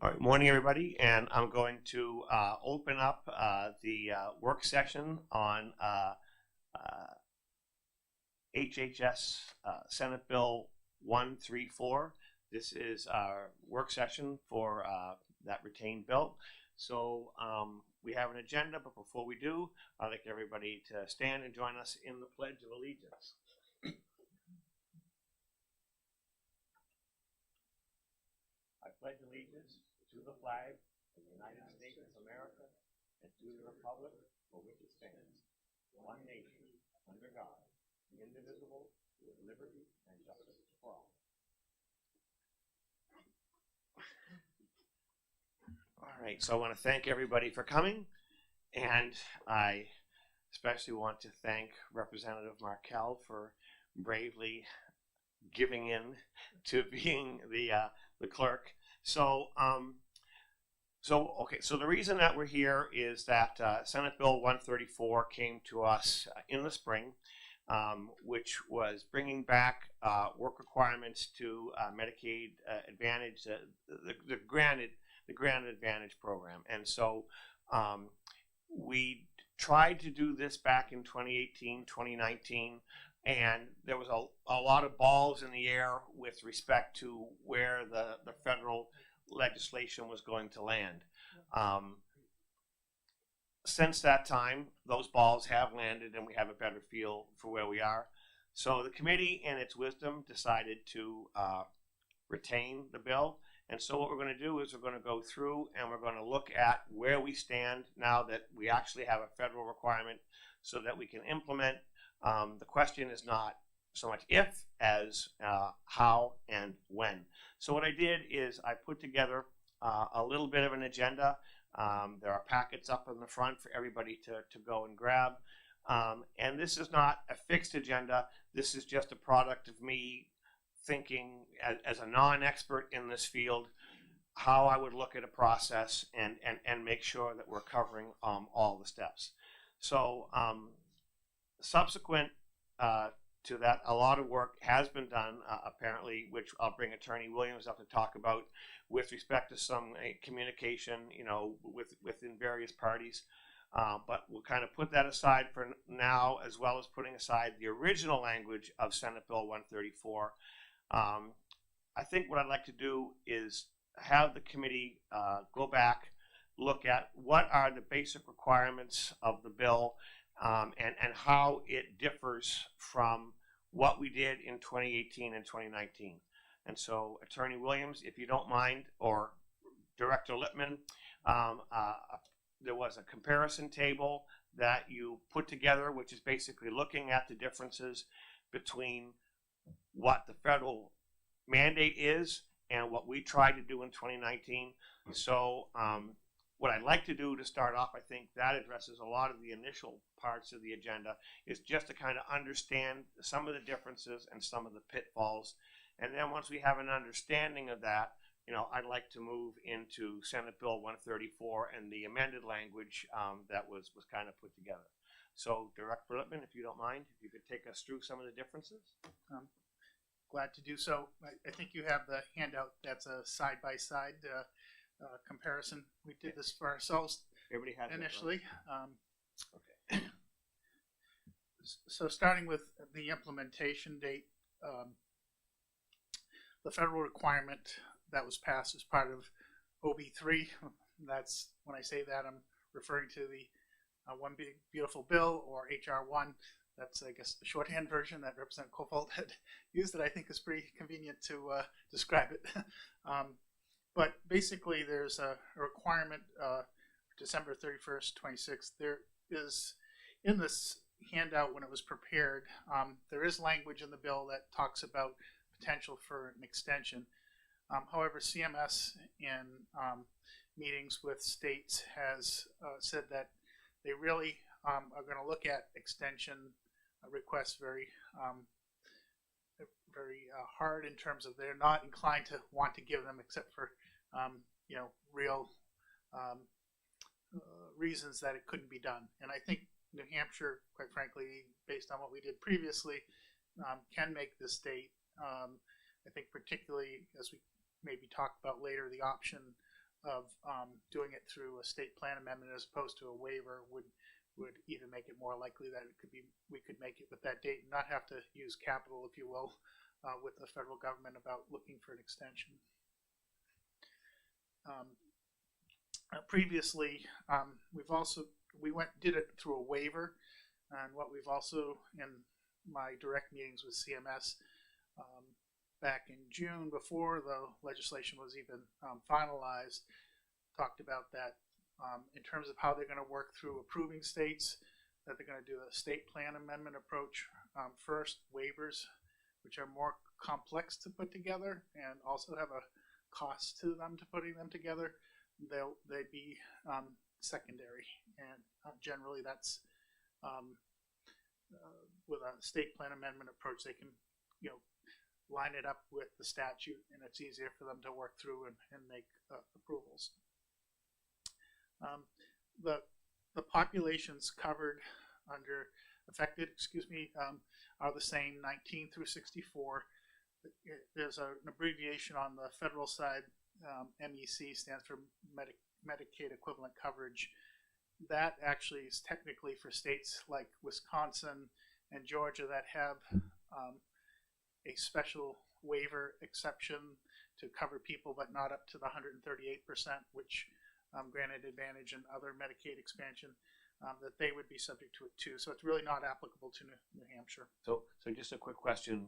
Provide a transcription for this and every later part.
All right, morning everybody, and I'm going to open up the work session on HHS Senate Bill 134. This is our work session for that retained bill. So we have an agenda, but before we do, I'd like everybody to stand and join us in the Pledge of Allegiance. I pledge allegiance to the flag of the United States of America and to the republic for which it stands, one nation, under God, indivisible, with liberty and justice for all. All right, so I want to thank everybody for coming, and I especially want to thank Representative Markell for bravely giving in to being the clerk. So the reason that we're here is that Senate Bill 134 came to us in the spring, which was bringing back work requirements to Medicaid Advantage, the Granted Advantage program. And so we tried to do this back in 2018, 2019, and there was a lot of balls in the air with respect to where the federal legislation was going to land. Since that time, those balls have landed and we have a better feel for where we are. So the committee, in its wisdom, decided to retain the bill. And so what we're going to do is we're going to go through and we're going to look at where we stand now that we actually have a federal requirement so that we can implement. The question is not so much if as how and when. So what I did is I put together a little bit of an agenda. There are packets up in the front for everybody to go and grab. And this is not a fixed agenda. This is just a product of me thinking as a non-expert in this field how I would look at a process and make sure that we're covering all the steps. So subsequent to that, a lot of work has been done, apparently, which I'll bring Attorney Williams up to talk about with respect to some communication, within various parties. But we'll kind of put that aside for now, as well as putting aside the original language of Senate Bill 134. I think what I'd like to do is have the committee go back, look at what are the basic requirements of the bill, and how it differs from what we did in 2018 and 2019. And so, Attorney Williams, if you don't mind, or Director Lippman, there was a comparison table that you put together, which is basically looking at the differences between what the federal mandate is and what we tried to do in 2019. So what I'd like to do to start off, I think that addresses a lot of the initial parts of the agenda, is just to kind of understand some of the differences and some of the pitfalls. And then once we have an understanding of that, I'd like to move into Senate Bill 134 and the amended language that was kind of put together. So Director Lippman, if you don't mind, if you could take us through some of the differences. Glad to do so. I think you have the handout that's a side-by-side comparison. We did this for ourselves Everybody has initially. Okay. So starting with the implementation date, the federal requirement that was passed as part of OB3, that's, when I say that, I'm referring to the One Big Beautiful Bill, or HR1. That's, I guess, the shorthand version that Representative Kofalt had used that I think is pretty convenient to describe it. But basically, there's a requirement, December 31st, 26th. There is, in this handout when it was prepared, there is language in the bill that talks about potential for an extension. However, CMS in meetings with states has said that they really are going to look at extension requests very hard, in terms of they're not inclined to want to give them, except for real reasons that it couldn't be done. And I think New Hampshire, quite frankly, based on what we did previously, can make this date. I think particularly, as we maybe talk about later, the option of doing it through a state plan amendment as opposed to a waiver would even make it more likely that we could make it with that date and not have to use capital, if you will, with the federal government about looking for an extension. Previously, we did it through a waiver, and what we've also, in my direct meetings with CMS back in June, before the legislation was even finalized, talked about that in terms of how they're going to work through approving states, that they're going to do a state plan amendment approach first, waivers, which are more complex to put together and also have a cost to them to putting them together. They'd be secondary, and generally that's with a state plan amendment approach, they can line it up with the statute, and it's easier for them to work through and make approvals. The populations covered under affected, are the same, 19 through 64. There's an abbreviation on the federal side. MEC stands for Medicaid Equivalent Coverage. That actually is technically for states like Wisconsin and Georgia that have a special waiver exception to cover people, but not up to the 138%, which granted Advantage and other Medicaid expansion, that they would be subject to it too. So it's really not applicable to New Hampshire. So just a quick question.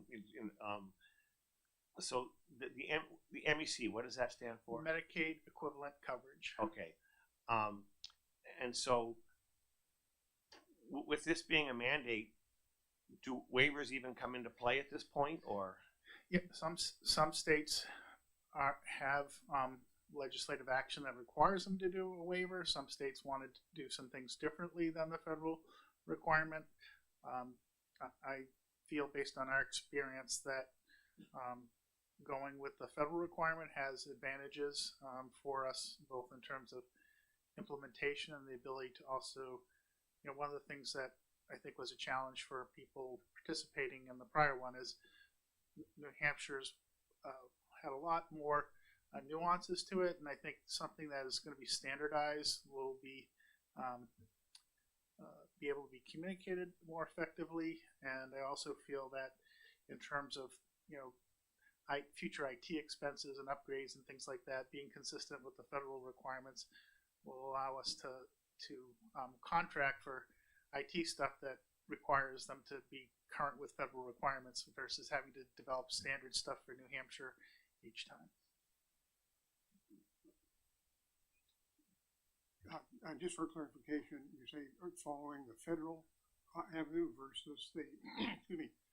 So the MEC, what does that stand for? Medicaid Equivalent Coverage. Okay. And so with this being a mandate, do waivers even come into play at this point, or? Yeah, some states have legislative action that requires them to do a waiver. Some states wanted to do some things differently than the federal requirement. I feel, based on our experience, that going with the federal requirement has advantages for us, both in terms of implementation and the ability to also, one of the things that I think was a challenge for people participating in the prior one is New Hampshire's had a lot more nuances to it, and I think something that is going to be standardized will be able to be communicated more effectively. And I also feel that in terms of future IT expenses and upgrades and things like that, being consistent with the federal requirements will allow us to contract for IT stuff that requires them to be current with federal requirements versus having to develop standard stuff for New Hampshire each time. Just for clarification, you say following the federal avenue versus the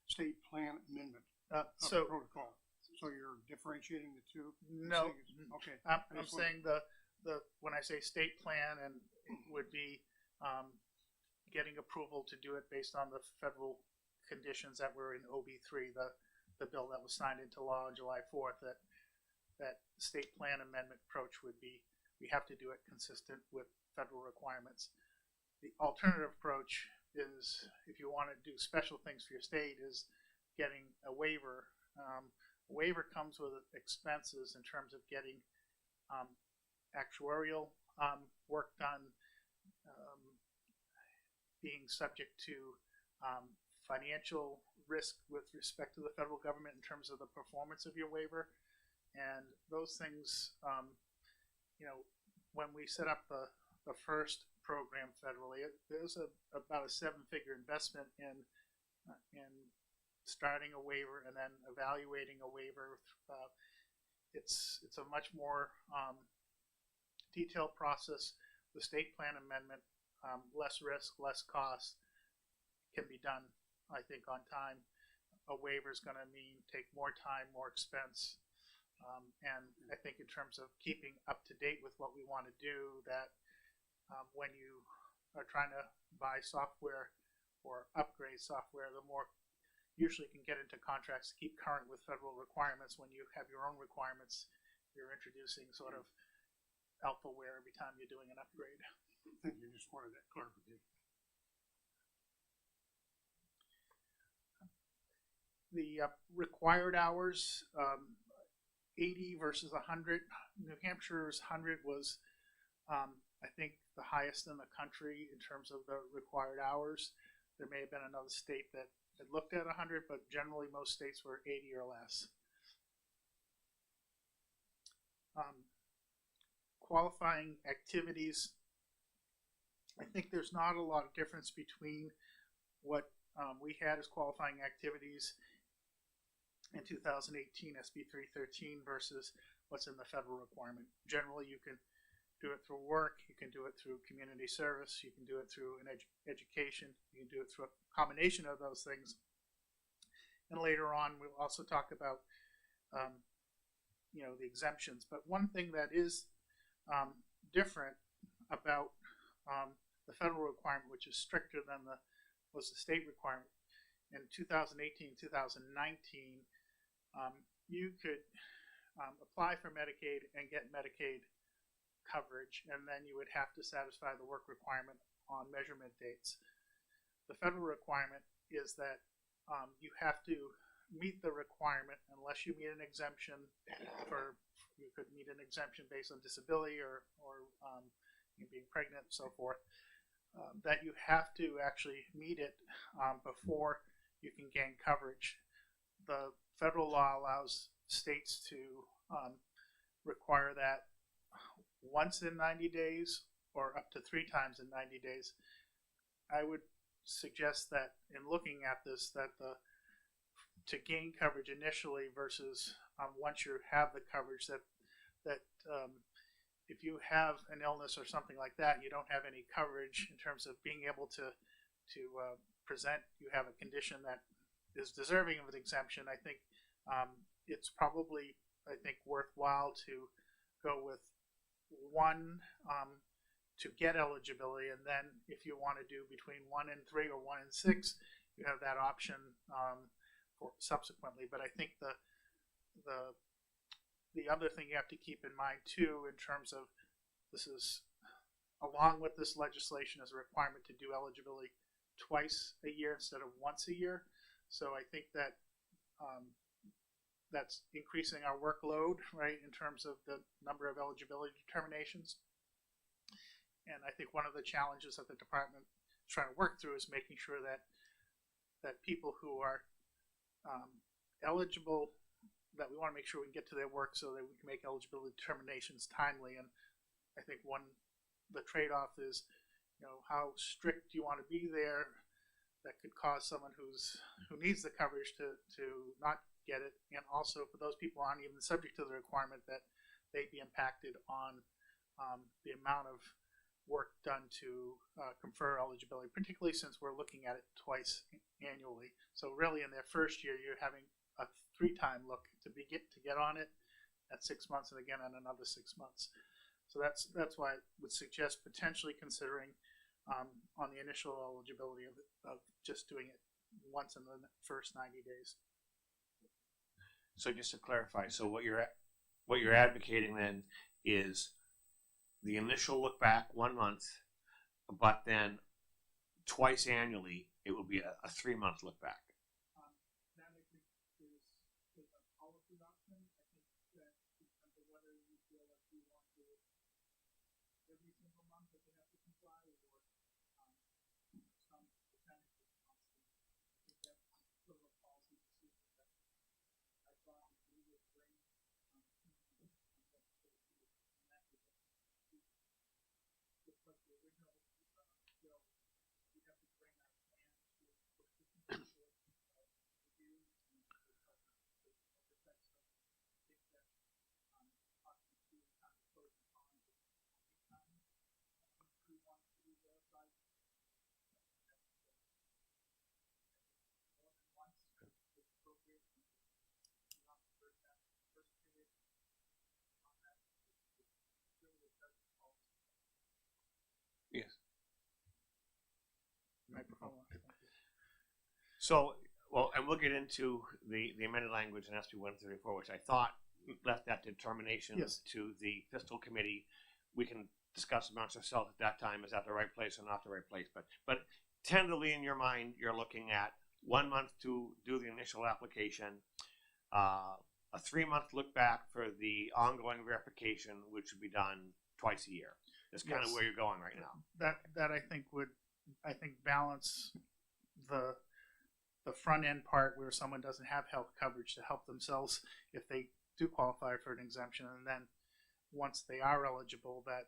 state plan amendment protocol. So you're differentiating the two? No. Okay. I'm saying the when I say state plan, and it would be getting approval to do it based on the federal conditions that were in OB3, the bill that was signed into law on July 4th. That state plan amendment approach would be, we have to do it consistent with federal requirements. The alternative approach is, if you want to do special things for your state, is getting a waiver. A waiver comes with expenses in terms of getting actuarial work done, being subject to financial risk with respect to the federal government in terms of the performance of your waiver. And those things, when we set up the first program federally, there's about a 7-figure investment in starting a waiver and then evaluating a waiver. It's a much more detailed process. The state plan amendment, less risk, less cost, can be done, I think, on time. A waiver is going to mean take more time, more expense. And I think in terms of keeping up to date with what we want to do, that when you are trying to buy software or upgrade software, the more usually can get into contracts to keep current with federal requirements. When you have your own requirements, you're introducing sort of alphaware every time you're doing an upgrade. Thank you. Just wanted that clarification. The required hours, 80 versus 100. New Hampshire's 100 was, I think, the highest in the country in terms of the required hours. There may have been another state that had looked at 100, but generally most states were 80 or less. Qualifying activities. I think there's not a lot of difference between what we had as qualifying activities in 2018 SB 313 versus what's in the federal requirement. Generally, you can do it through work, you can do it through community service, you can do it through an education, you can do it through a combination of those things. And later on, we'll also talk about the exemptions. But one thing that is different about the federal requirement, which is stricter than was the state requirement. In 2018, 2019, you could apply for Medicaid and get Medicaid coverage, and then you would have to satisfy the work requirement on measurement dates. The federal requirement is that you have to meet the requirement unless you meet an exemption you could meet an exemption based on disability or being pregnant and so forth, that you have to actually meet it before you can gain coverage. The federal law allows states to require that once in 90 days or up to 3 times in 90 days. I would suggest that in looking at this, that to gain coverage initially versus once you have the coverage, that if you have an illness or something like that, you don't have any coverage in terms of being able to present you have a condition that is deserving of an exemption. I think it's probably worthwhile to go with one to get eligibility, and then if you want to do between 1 and 3 or 1 and 6, you have that option for subsequently. But I think the other thing you have to keep in mind too, in terms of this is along with this legislation, is a requirement to do eligibility twice a year instead of once a year. So I think that that's increasing our workload, right, in terms of the number of eligibility determinations. And I think one of the challenges that the department is trying to work through is making sure that people who are eligible, that we want to make sure we can get to their work so that we can make eligibility determinations timely. And I think the trade-off is, how strict do you want to be there? That could cause someone who needs the coverage to not get it, and also for those people who aren't even subject to the requirement, that they be impacted on the amount of work done to confer eligibility, particularly since we're looking at it twice annually. So really in their first year, you're having a 3-time look to get on it at 6 months, and again in another 6 months. So that's why I would suggest potentially considering on the initial eligibility of just doing it once in the first 90 days. So just to clarify, so what you're advocating then is the initial look back 1 month, but then twice annually it will be a 3-month look back. That I think is a policy option. I think that depends on whether you feel like you want to every single month that they have to comply, or some percentage of months. I think that's sort of a policy decision that I thought we would bring just like the original bill, we have to bring our plan to push this into review and oversight. So I think that talking to kind of pros and cons of how many times we want to do the site. More than once is appropriate. Not the first period on that. It really does policy. Yes. Microphone. So, well, and we'll get into the amended language in SB 134, which I thought left that determination to the fiscal committee. We can discuss amongst ourselves at that time, is that the right place or not the right place. But tentatively in your mind, you're looking at 1 month to do the initial application, a a 3-month look back for the ongoing verification, which would be done twice a year. That's kind of Yes. where you're going right now. That I think would balance the front end part where someone doesn't have health coverage to help themselves if they do qualify for an exemption, and then once they are eligible, that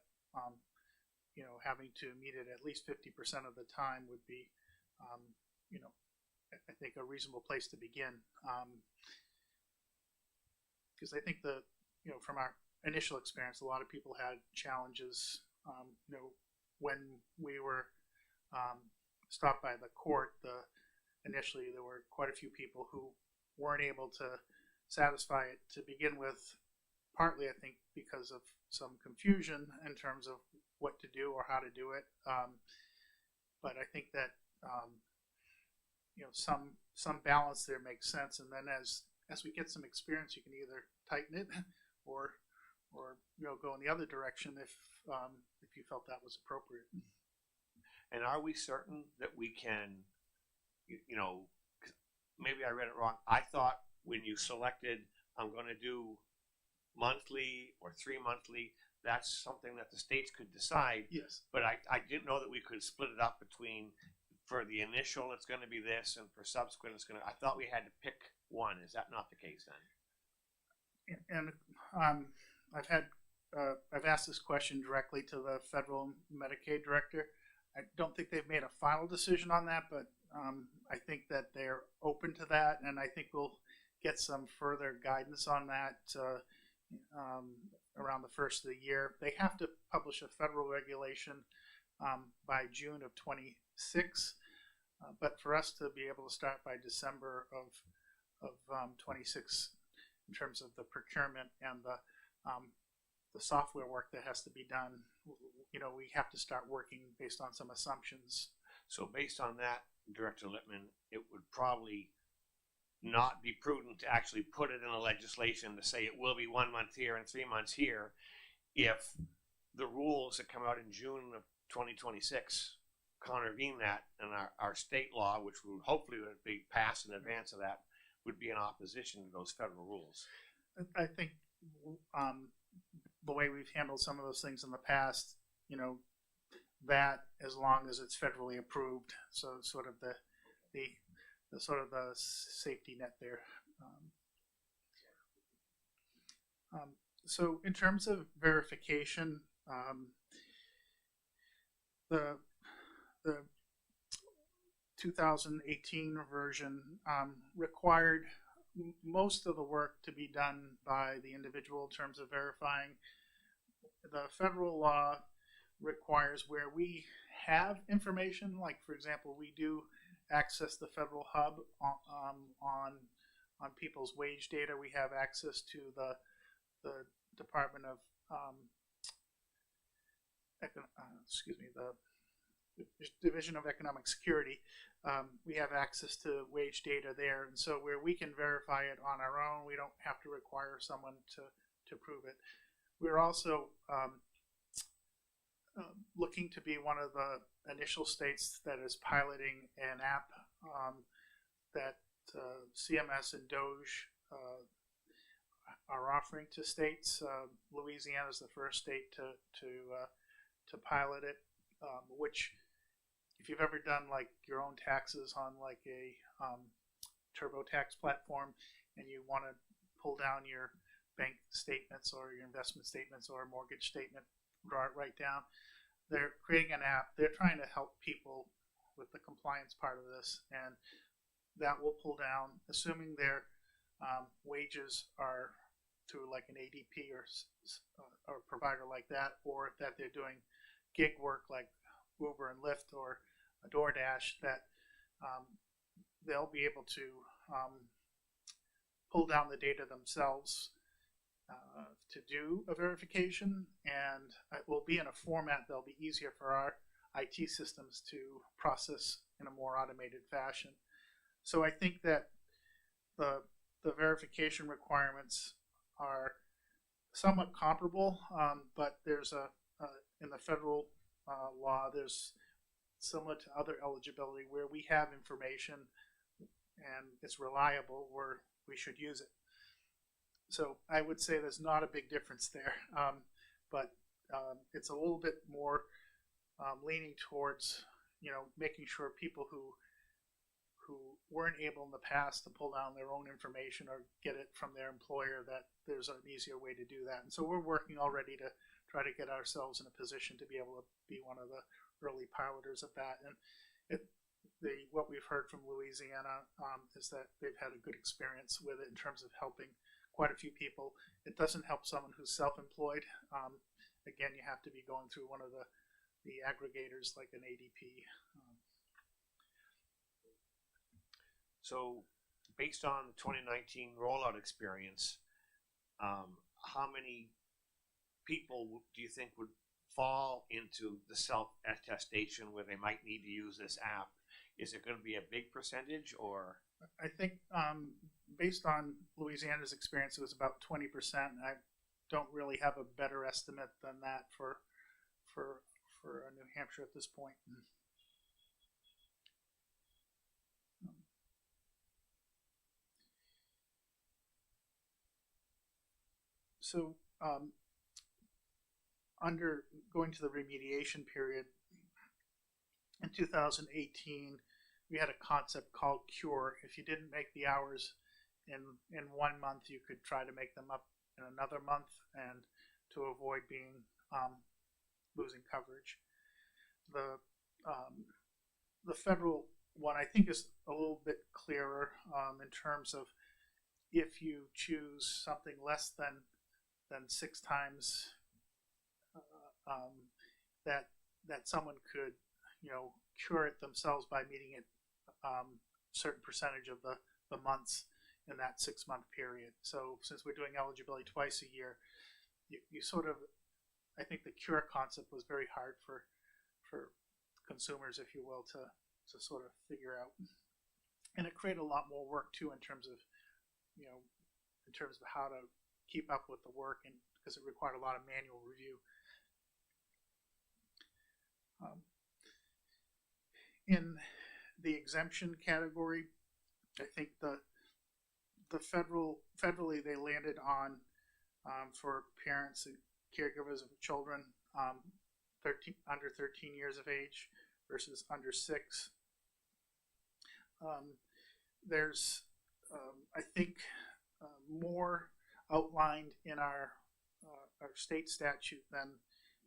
having to meet it at least 50% of the time would be I think a reasonable place to begin, because I think from our initial experience, a lot of people had challenges. When we were stopped by the court, initially there were quite a few people who weren't able to satisfy it to begin with, partly I think because of some confusion in terms of what to do or how to do it. But I think that some balance there makes sense, and then as we get some experience, you can either tighten it or go in the other direction if you felt that was appropriate. And are we certain that we can, maybe I read it wrong. I thought when you selected, I'm going to do monthly or 3 monthly, that's something that the states could decide. Yes. But I didn't know that we could split it up between, for the initial, it's going to be this, and for subsequent, it's going to, I thought we had to pick one. Is that not the case then? And I've asked this question directly to the federal Medicaid director. I don't think they've made a final decision on that, but I think that they're open to that, and I think we'll get some further guidance on that around the first of the year. They have to publish a federal regulation by June of 26, but for us to be able to start by December of 26 in terms of the procurement and the software work that has to be done, we have to start working based on some assumptions. So based on that, Director Lippman, it would probably not be prudent to actually put it in the legislation to say it will be 1 month here and 3 months here if the rules that come out in June of 2026 contravene that, and our state law, which would hopefully would be passed in advance of that, would be in opposition to those federal rules. I think the way we've handled some of those things in the past, that as long as it's federally approved, so sort of the safety net there. So in terms of verification, the 2018 version required most of the work to be done by the individual in terms of verifying. The federal law requires where we have information, like for example, we do access the federal hub on people's wage data. We have access to the Department of the Division of Economic Security. We have access to wage data there, and so where we can verify it on our own, we don't have to require someone to prove it. We're also looking to be one of the initial states that is piloting an app that CMS and DOJ are offering to states. Louisiana is the first state to pilot it, which, if you've ever done like your own taxes on like a TurboTax platform, and you want to pull down your bank statements or your investment statements or a mortgage statement, draw it right down. They're creating an app. They're trying to help people with the compliance part of this, and that will pull down, assuming their wages are through like an ADP or a provider like that, or that they're doing gig work like Uber and Lyft or a DoorDash, that they'll be able to pull down the data themselves to do a verification, and it will be in a format that'll be easier for our IT systems to process in a more automated fashion. So I think that the verification requirements are somewhat comparable, but there's in the federal law, there's similar to other eligibility where we have information and it's reliable, where we should use it. So I would say there's not a big difference there, but it's a little bit more leaning towards, making sure people who weren't able in the past to pull down their own information or get it from their employer, that there's an easier way to do that. And so we're working already to try to get ourselves in a position to be able to be one of the early piloters of that. And what we've heard from Louisiana is that they've had a good experience with it in terms of helping quite a few people. It doesn't help someone who's self-employed. Again, you have to be going through one of the aggregators like an ADP. So, based on the 2019 rollout experience, how many people do you think would fall into the self-attestation where they might need to use this app? Is it going to be a big percentage, or? I think based on Louisiana's experience, it was about 20%. I don't really have a better estimate than that for New Hampshire at this point. So under going to the remediation period, in 2018, we had a concept called CURE. If you didn't make the hours in 1 month, you could try to make them up in another month, and to avoid being losing coverage. The federal one, I think, is a little bit clearer in terms of if you choose something less than 6 times, that someone could, cure it themselves by meeting it certain percentage of the months in that 6-month period. So since we're doing eligibility twice a year, you sort of, I think the cure concept was very hard for consumers, if you will, to sort of figure out. And it created a lot more work too in terms of, in terms of how to keep up with the work, and because it required a lot of manual review. In the exemption category, I think the federally they landed on for parents and caregivers of children under 13 years of age versus under 6. There's I think more outlined in our state statute than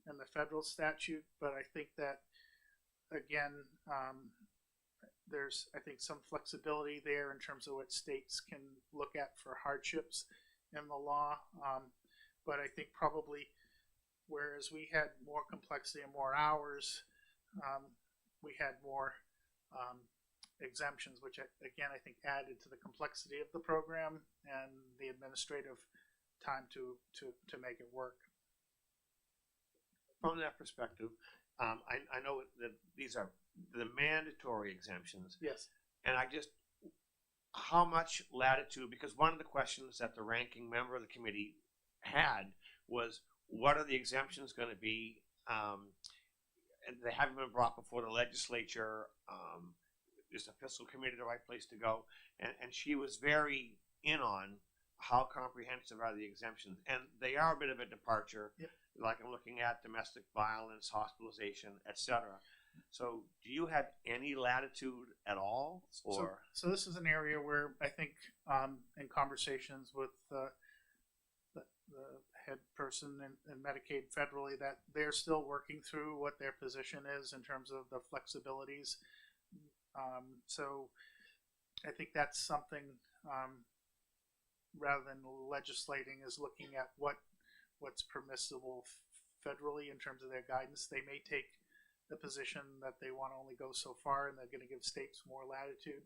in the federal statute, but I think that again there's, I think, some flexibility there in terms of what states can look at for hardships in the law, but I think probably whereas we had more complexity and more hours, we had more exemptions, which again I think added to the complexity of the program and the administrative time to make it work. From that perspective, I know that these are the mandatory exemptions. Yes. And how much latitude, because one of the questions that the ranking member of the committee had was, what are the exemptions going to be? And they haven't been brought before the legislature. Is the fiscal committee the right place to go? And she was very in on how comprehensive are the exemptions. And they are a bit of a departure. Yep. Like I'm looking at domestic violence, hospitalization, etc. So do you have any latitude at all? Or so this is an area where I think in conversations with the head person in Medicaid federally, that they're still working through what their position is in terms of the flexibilities. So I think that's something rather than legislating is looking at what's permissible federally in terms of their guidance. They may take the position that they want to only go so far, and they're going to give states more latitude.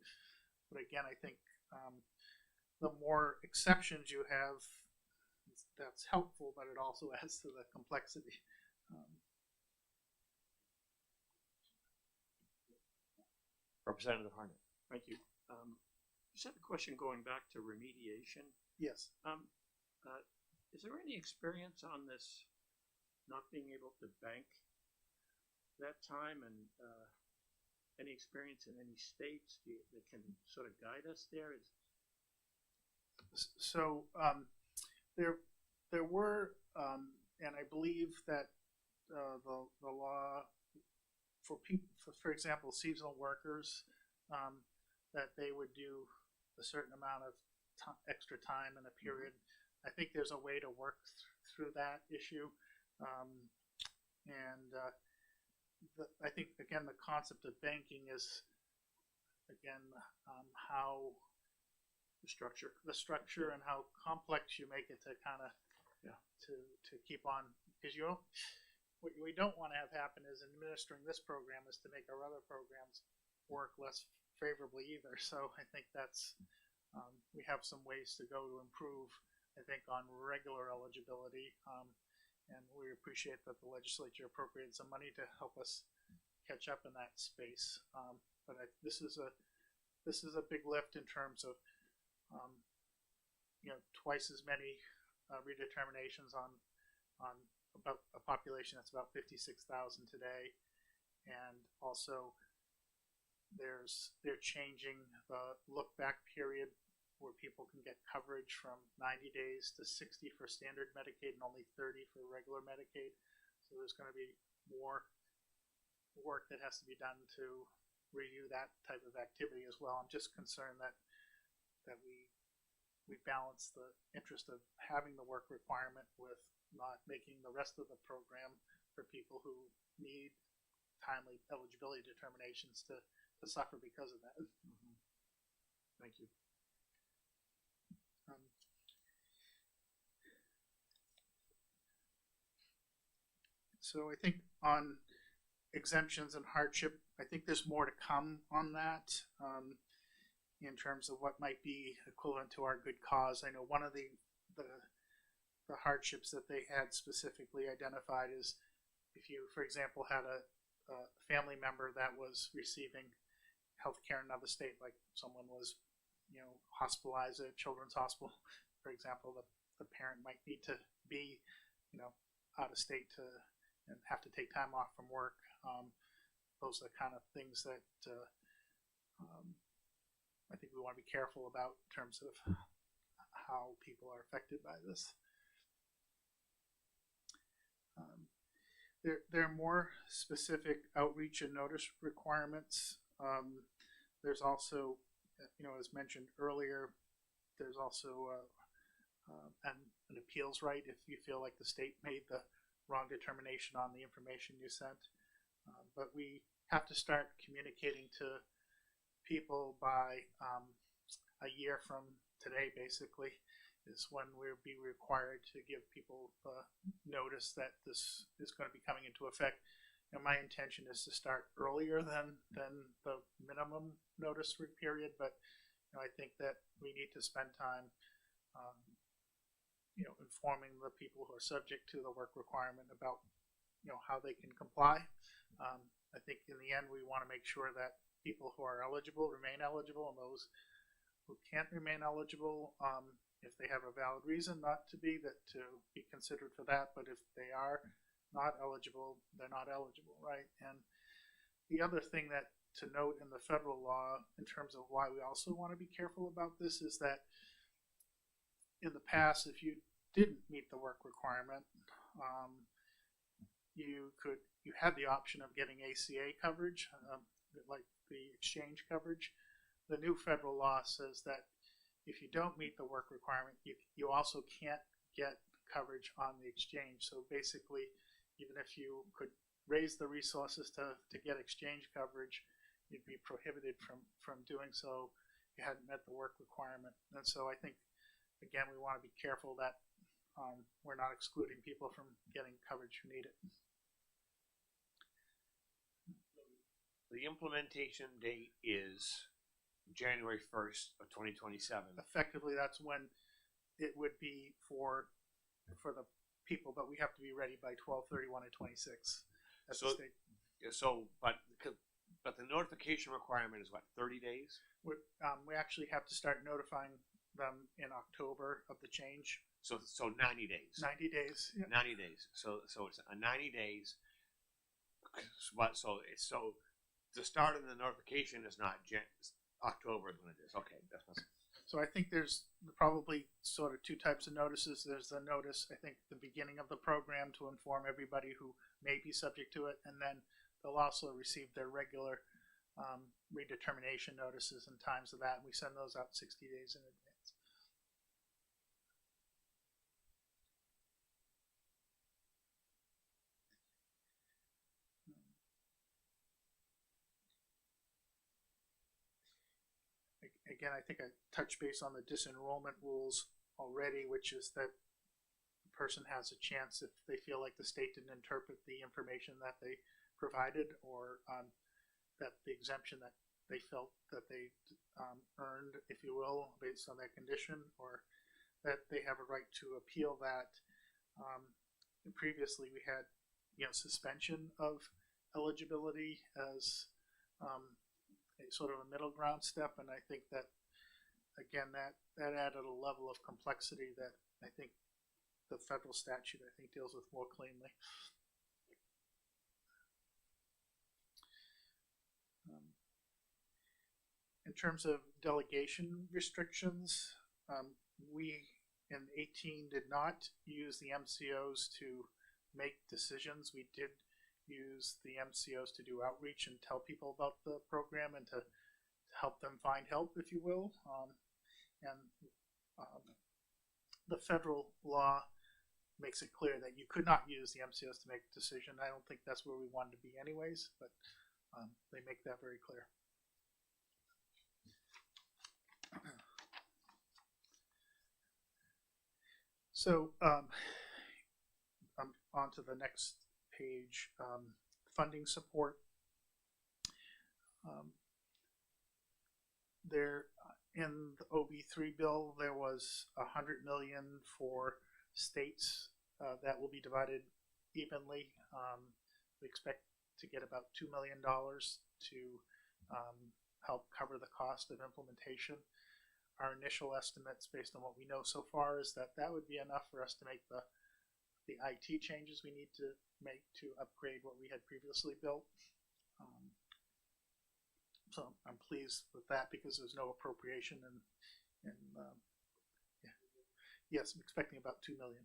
But again, I think the more exceptions you have, that's helpful, but it also adds to the complexity. Representative Harnett. Thank you. Just have a question going back to remediation. Yes. Is there any experience on this not being able to bank that time, and any experience in any states that can sort of guide us there? So there were, and I believe that the law for people, for example, seasonal workers, that they would do a certain amount of extra time in a period. I think there's a way to work through that issue, and I think again the concept of banking is again how the structure and how complex you make it to kind of to keep on, because what we don't want to have happen is administering this program is to make our other programs work less favorably either. So I think that's we have some ways to go to improve, I think, on regular eligibility, and we appreciate that the legislature appropriated some money to help us catch up in that space. But this is a big lift in terms of twice as many redeterminations on about a population that's about 56,000 today, and also they're changing the look back period where people can get coverage from 90 days to 60 for standard Medicaid and only 30 for regular Medicaid. So there's going to be more work that has to be done to review that type of activity as well. I'm just concerned that we balance the interest of having the work requirement with not making the rest of the program for people who need timely eligibility determinations to suffer because of that. Mm-hmm. Thank you. So I think on exemptions and hardship, I think there's more to come on that in terms of what might be equivalent to our good cause. I know one of the hardships that they had specifically identified is if you, for example, had a family member that was receiving health care in another state, like someone was, hospitalized at Children's Hospital, for example, the parent might need to be, out of state and have to take time off from work. Those are the kind of things that I think we want to be careful about in terms of how people are affected by this. There are more specific outreach and notice requirements. There's also, as mentioned earlier, there's also an appeals right if you feel like the state made the wrong determination on the information you sent. But we have to start communicating to people by a year from today, basically, is when we'll be required to give people notice that this is going to be coming into effect. And my intention is to start earlier than the minimum notice period, but I think that we need to spend time informing the people who are subject to the work requirement about how they can comply. I think in the end we want to make sure that people who are eligible remain eligible, and those who can't remain eligible, if they have a valid reason not to be, that to be considered for that. But if they are not eligible, they're not eligible, right? And the other thing that to note in the federal law in terms of why we also want to be careful about this is that in the past, if you didn't meet the work requirement, you had the option of getting ACA coverage, like the exchange coverage. The new federal law says that if you don't meet the work requirement, you also can't get coverage on the exchange. So basically, even if you could raise the resources to get exchange coverage, you'd be prohibited from doing so if you hadn't met the work requirement. And so I think, again, we want to be careful that we're not excluding people from getting coverage who need it. The implementation date is January 1st of 2027. Effectively, that's when it would be for the people, but we have to be ready by 12/31/26. But the notification requirement is what, 30 days? We actually have to start notifying them in October of the change. So 90 days. 90 days. Yeah. 90 days. So it's a 90 days. So the start of the notification is not October is when it is. Okay, that's So I think there's probably sort of two types of notices. There's the notice, I think, at the beginning of the program to inform everybody who may be subject to it, and then they'll also receive their regular redetermination notices and times of that, and we send those out 60 days in advance. Again, I think I touched base on the disenrollment rules already, which is that the person has a chance if they feel like the state didn't interpret the information that they provided, or that the exemption that they felt that they earned, if you will, based on their condition, or that they have a right to appeal that. Previously, we had, suspension of eligibility as a sort of a middle ground step, and I think that, again, that added a level of complexity that I think the federal statute, deals with more cleanly. In terms of delegation restrictions, we in 18 did not use the MCOs to make decisions. We did use the MCOs to do outreach and tell people about the program and to help them find help, if you will. The federal law makes it clear that you could not use the MCOs to make a decision. I don't think that's where we wanted to be anyways, but they make that very clear. So I'm on to the next page, funding support. There in the OB3 bill, there was $100 million for states that will be divided evenly. We expect to get about $2 million to help cover the cost of implementation. Our initial estimates, based on what we know so far, is that that would be enough for us to make the IT changes we need to make to upgrade what we had previously built. So I'm pleased with that because there's no appropriation, and yeah. Yes, I'm expecting about $2 million.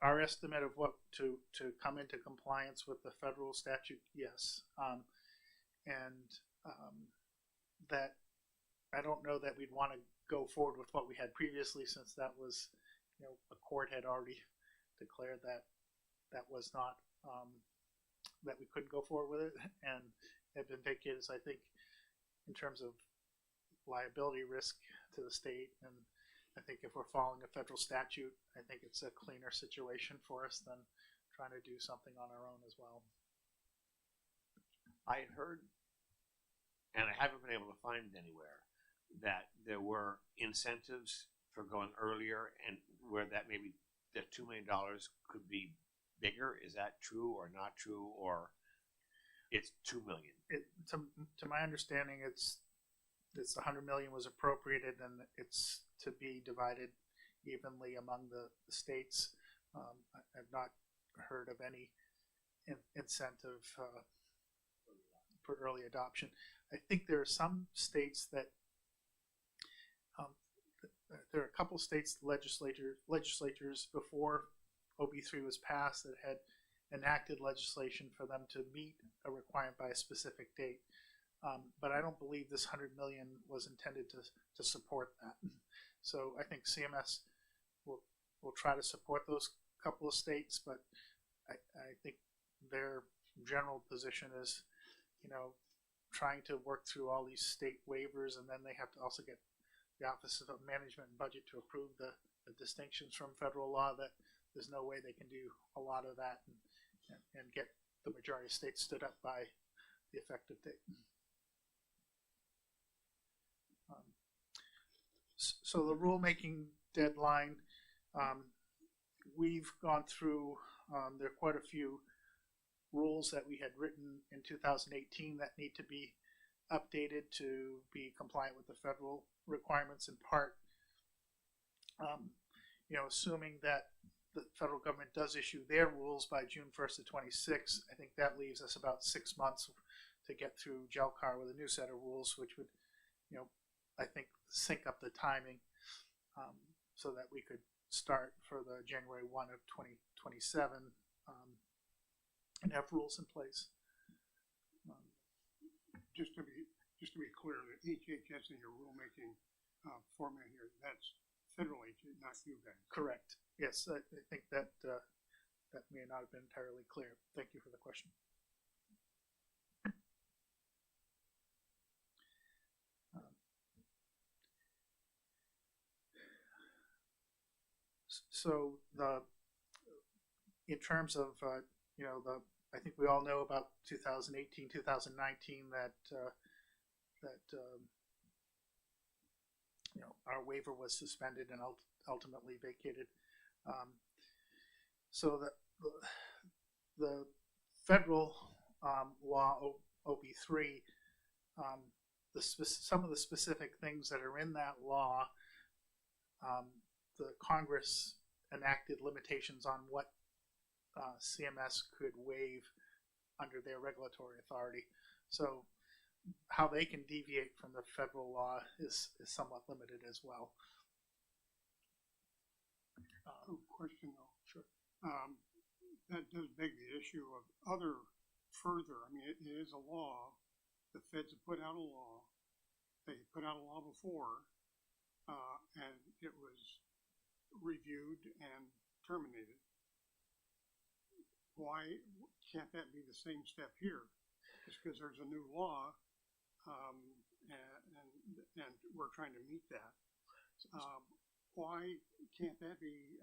Our estimate of what to come into compliance with the federal statute, yes, that I don't know that we'd want to go forward with what we had previously, since that was, a court had already declared that that was not that we couldn't go forward with it, and had been vacated. So I think, in terms of liability risk to the state, and I think if we're following a federal statute, I think it's a cleaner situation for us than trying to do something on our own as well. I heard, and I haven't been able to find it anywhere, that there were incentives for going earlier, and where that maybe the $2 million could be bigger. Is that true or not true, or it's $2 million? To my understanding, it's $100 million was appropriated, and it's to be divided evenly among the states. I've not heard of any incentive for early adoption. I think there are some states that there are a couple states legislatures before OB3 was passed that had enacted legislation for them to meet a requirement by a specific date. But I don't believe this $100 million was intended to support that. So I think CMS will try to support those couple of states, but I think their general position is, trying to work through all these state waivers, and then they have to also get the Office of Management and Budget to approve the distinctions from federal law. That there's no way they can do a lot of that and get the majority of states stood up by the effective date. So the rulemaking deadline, we've gone through, there are quite a few rules that we had written in 2018 that need to be updated to be compliant with the federal requirements, in part, assuming that the federal government does issue their rules by June 1st to 26th, I think that leaves us about 6 months to get through GELCAR with a new set of rules, which would, I think, sync up the timing so that we could start for the January 1 of 2027 and have rules in place. Just to be clear, the HHS in your rulemaking format here, that's federal HHS, not you guys. Correct. Yes, I think that that may not have been entirely clear. Thank you for the question. So in terms of I think we all know about 2018, 2019 that our waiver was suspended and ultimately vacated. So the federal law OB3, some of the specific things that are in that law, the Congress enacted limitations on what CMS could waive under their regulatory authority. So how they can deviate from the federal law is somewhat limited as well. Question though. Sure. That does beg the issue of other further. I mean, it is a law. The feds have put out a law. They put out a law before, and it was reviewed and terminated. Why can't that be the same step here? Just because there's a new law, and we're trying to meet that. Why can't that be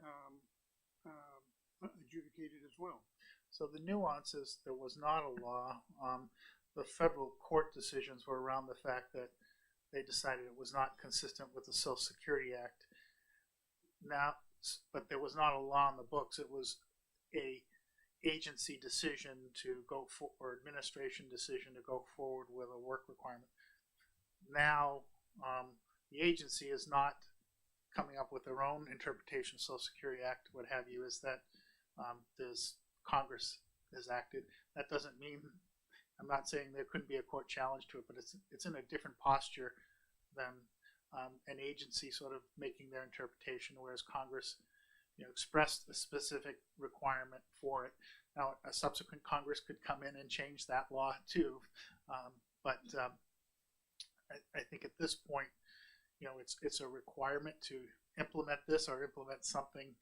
adjudicated as well? So the nuance is there was not a law. The federal court decisions were around the fact that they decided it was not consistent with the Social Security Act. Now, but there was not a law in the books. It was a agency decision to go for, or administration decision to go forward with a work requirement. Now, the agency is not coming up with their own interpretation of Social Security Act, what have you, is that Congress has acted. That doesn't mean, I'm not saying there couldn't be a court challenge to it, but it's in a different posture than an agency sort of making their interpretation, whereas Congress expressed a specific requirement for it. Now, a subsequent Congress could come in and change that law too, but I think at this point, it's a requirement to implement this or implement something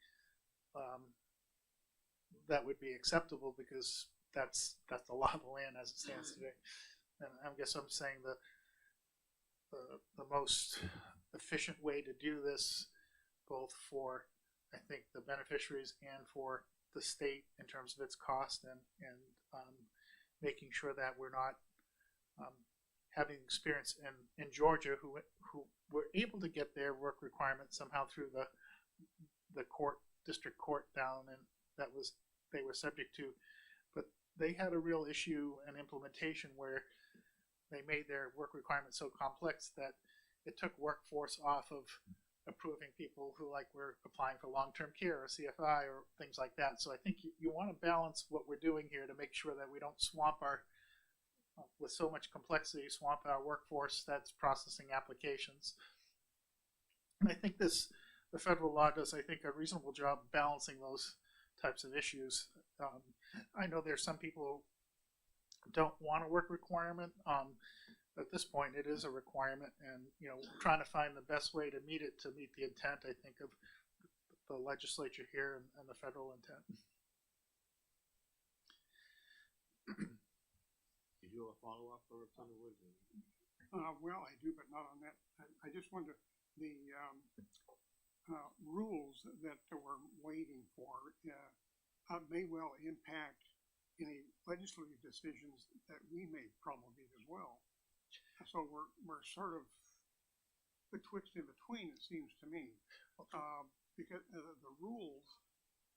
that would be acceptable, because that's the law of the land as it stands today. And I guess I'm saying the most efficient way to do this, both for I think the beneficiaries and for the state in terms of its cost, and making sure that we're not having experience in Georgia who were able to get their work requirement somehow through the district court down, and they were subject to, but they had a real issue in implementation where they made their work requirement so complex that it took workforce off of approving people who were applying for long-term care or CFI or things like that. So I think you want to balance what we're doing here to make sure that we don't swamp with so much complexity, swamp our workforce that's processing applications. And I think the federal law does, I think, a reasonable job balancing those types of issues. I know there's some people who don't want a work requirement. At this point, it is a requirement, and trying to find the best way to meet it, to meet the intent, I think, of the legislature here and the federal intent. Did you have a follow-up for Senator Woods? Well, I do, but not on that. I just wonder, the rules that we're waiting for may well impact any legislative decisions that we may promulgate as well. So we're sort of betwixt and between, it seems to me, because the rules,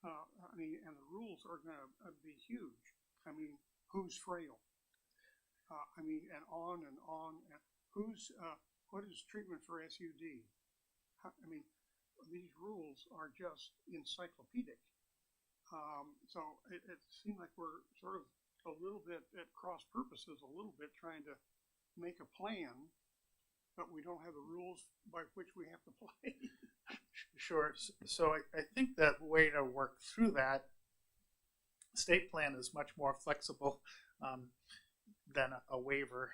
and the rules are going to be huge. I mean, who's frail? And on and on. What is treatment for SUD? These rules are just encyclopedic. So it seemed like we're sort of a little bit at cross purposes, a little bit trying to make a plan, but we don't have the rules by which we have to play. Sure. So I think that way to work through that state plan is much more flexible than a waiver,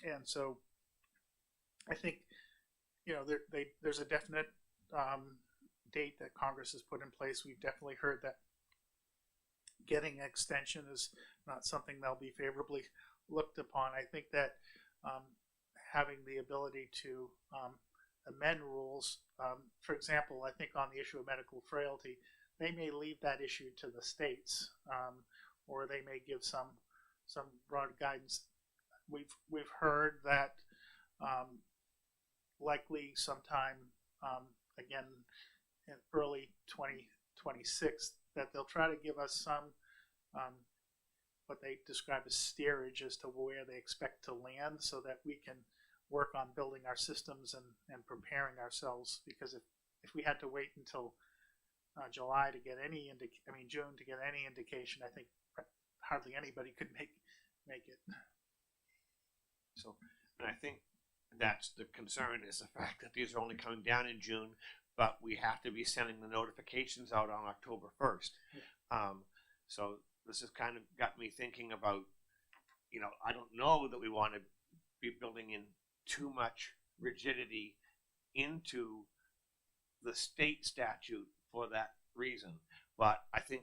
and so I think there's a definite date that Congress has put in place. We've definitely heard that getting an extension is not something that'll be favorably looked upon. I think that having the ability to amend rules, for example, I think on the issue of medical frailty, they may leave that issue to the states, or they may give some broad guidance. We've heard that likely sometime again in early 2026 that they'll try to give us some what they describe as steerage as to where they expect to land, so that we can work on building our systems and preparing ourselves. Because if we had to wait until July to get any June to get any indication, I think hardly anybody could make it. So, and I think that's the concern, is the fact that these are only coming down in June, but we have to be sending the notifications out on October 1st. Yeah. So this has kind of got me thinking about, I don't know that we want to be building in too much rigidity into the state statute for that reason. But I think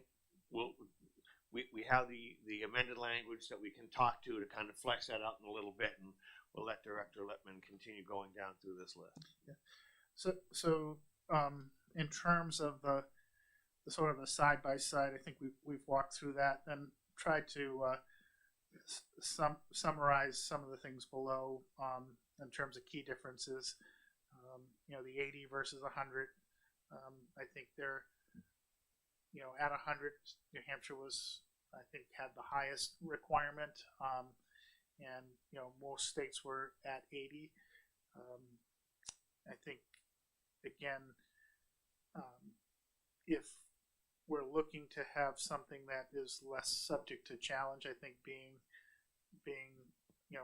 we have the amended language that we can talk to kind of flex that out in a little bit, and we'll let Director Lippman continue going down through this list. Yeah. So in terms of the sort of a side by side, I think we've walked through that and tried to summarize some of the things below in terms of key differences. The 80 versus 100. I think they're, at 100, New Hampshire had the highest requirement, and most states were at 80. I think again, if we're looking to have something that is less subject to challenge, I think being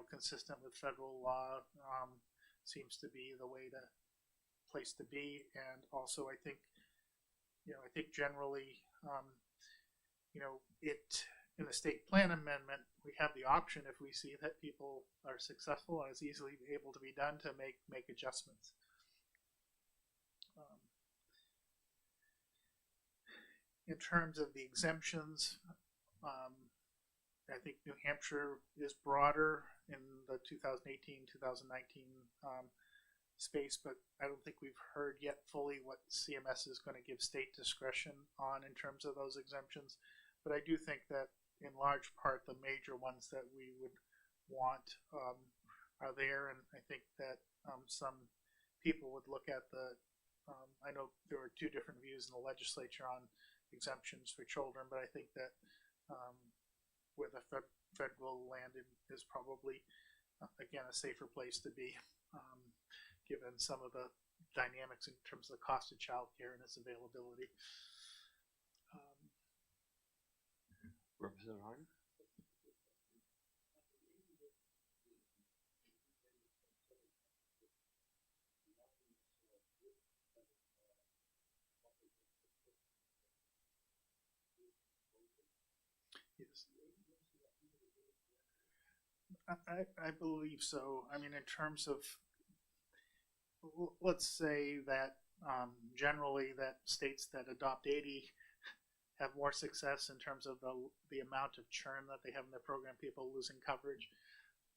consistent with federal law seems to be the place to be. And also I think generally in the state plan amendment, we have the option, if we see that people are successful and it's easily able to be done, to make adjustments. In terms of the exemptions, I think New Hampshire is broader in the 2018-2019 space, but I don't think we've heard yet fully what CMS is going to give state discretion on in terms of those exemptions. But I do think that in large part the major ones that we would want are there, and I think that some people would look at I know there were two different views in the legislature on exemptions for children, but I think that where the federal landed is probably again a safer place to be, given some of the dynamics in terms of the cost of childcare and its availability. Representative Harden? Yes. I believe so. I mean, in terms of, let's say that generally that states that adopt 80 have more success in terms of the amount of churn that they have in their program, people losing coverage.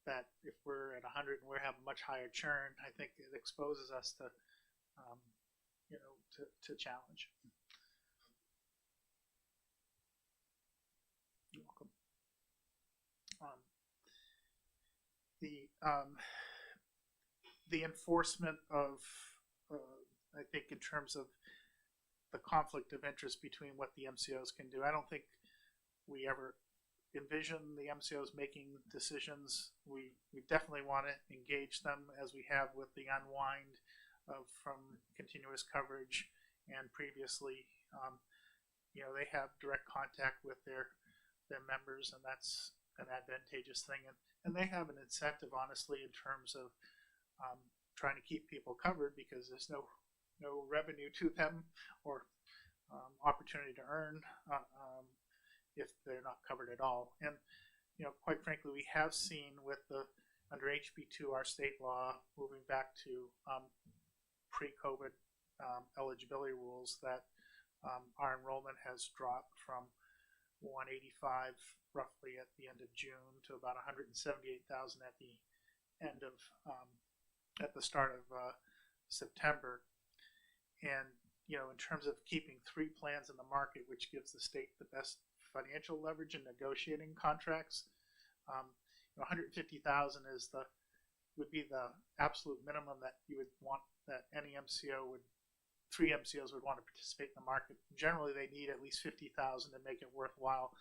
That if we're at 100 and we're having much higher churn, I think it exposes us to, to challenge. You're welcome. The enforcement of, I think in terms of the conflict of interest between what the MCOs can do, I don't think we ever envision the MCOs making decisions. We definitely want to engage them, as we have with the unwind from continuous coverage and previously. they have direct contact with their members, and that's an advantageous thing. And they have an incentive, honestly, in terms of trying to keep people covered, because there's no revenue to them or opportunity to earn if they're not covered at all. And quite frankly, we have seen with under HB2, our state law, moving back to pre-COVID eligibility rules, that our enrollment has dropped from 185 roughly at the end of June to about 178,000 at the end of at the start of September. And in terms of keeping 3 plans in the market, which gives the state the best financial leverage in negotiating contracts, 150,000 would be the absolute minimum that you would want, that any MCO would, 3 MCOs would want to participate in the market. Generally, they need at least 50,000 to make it worthwhile.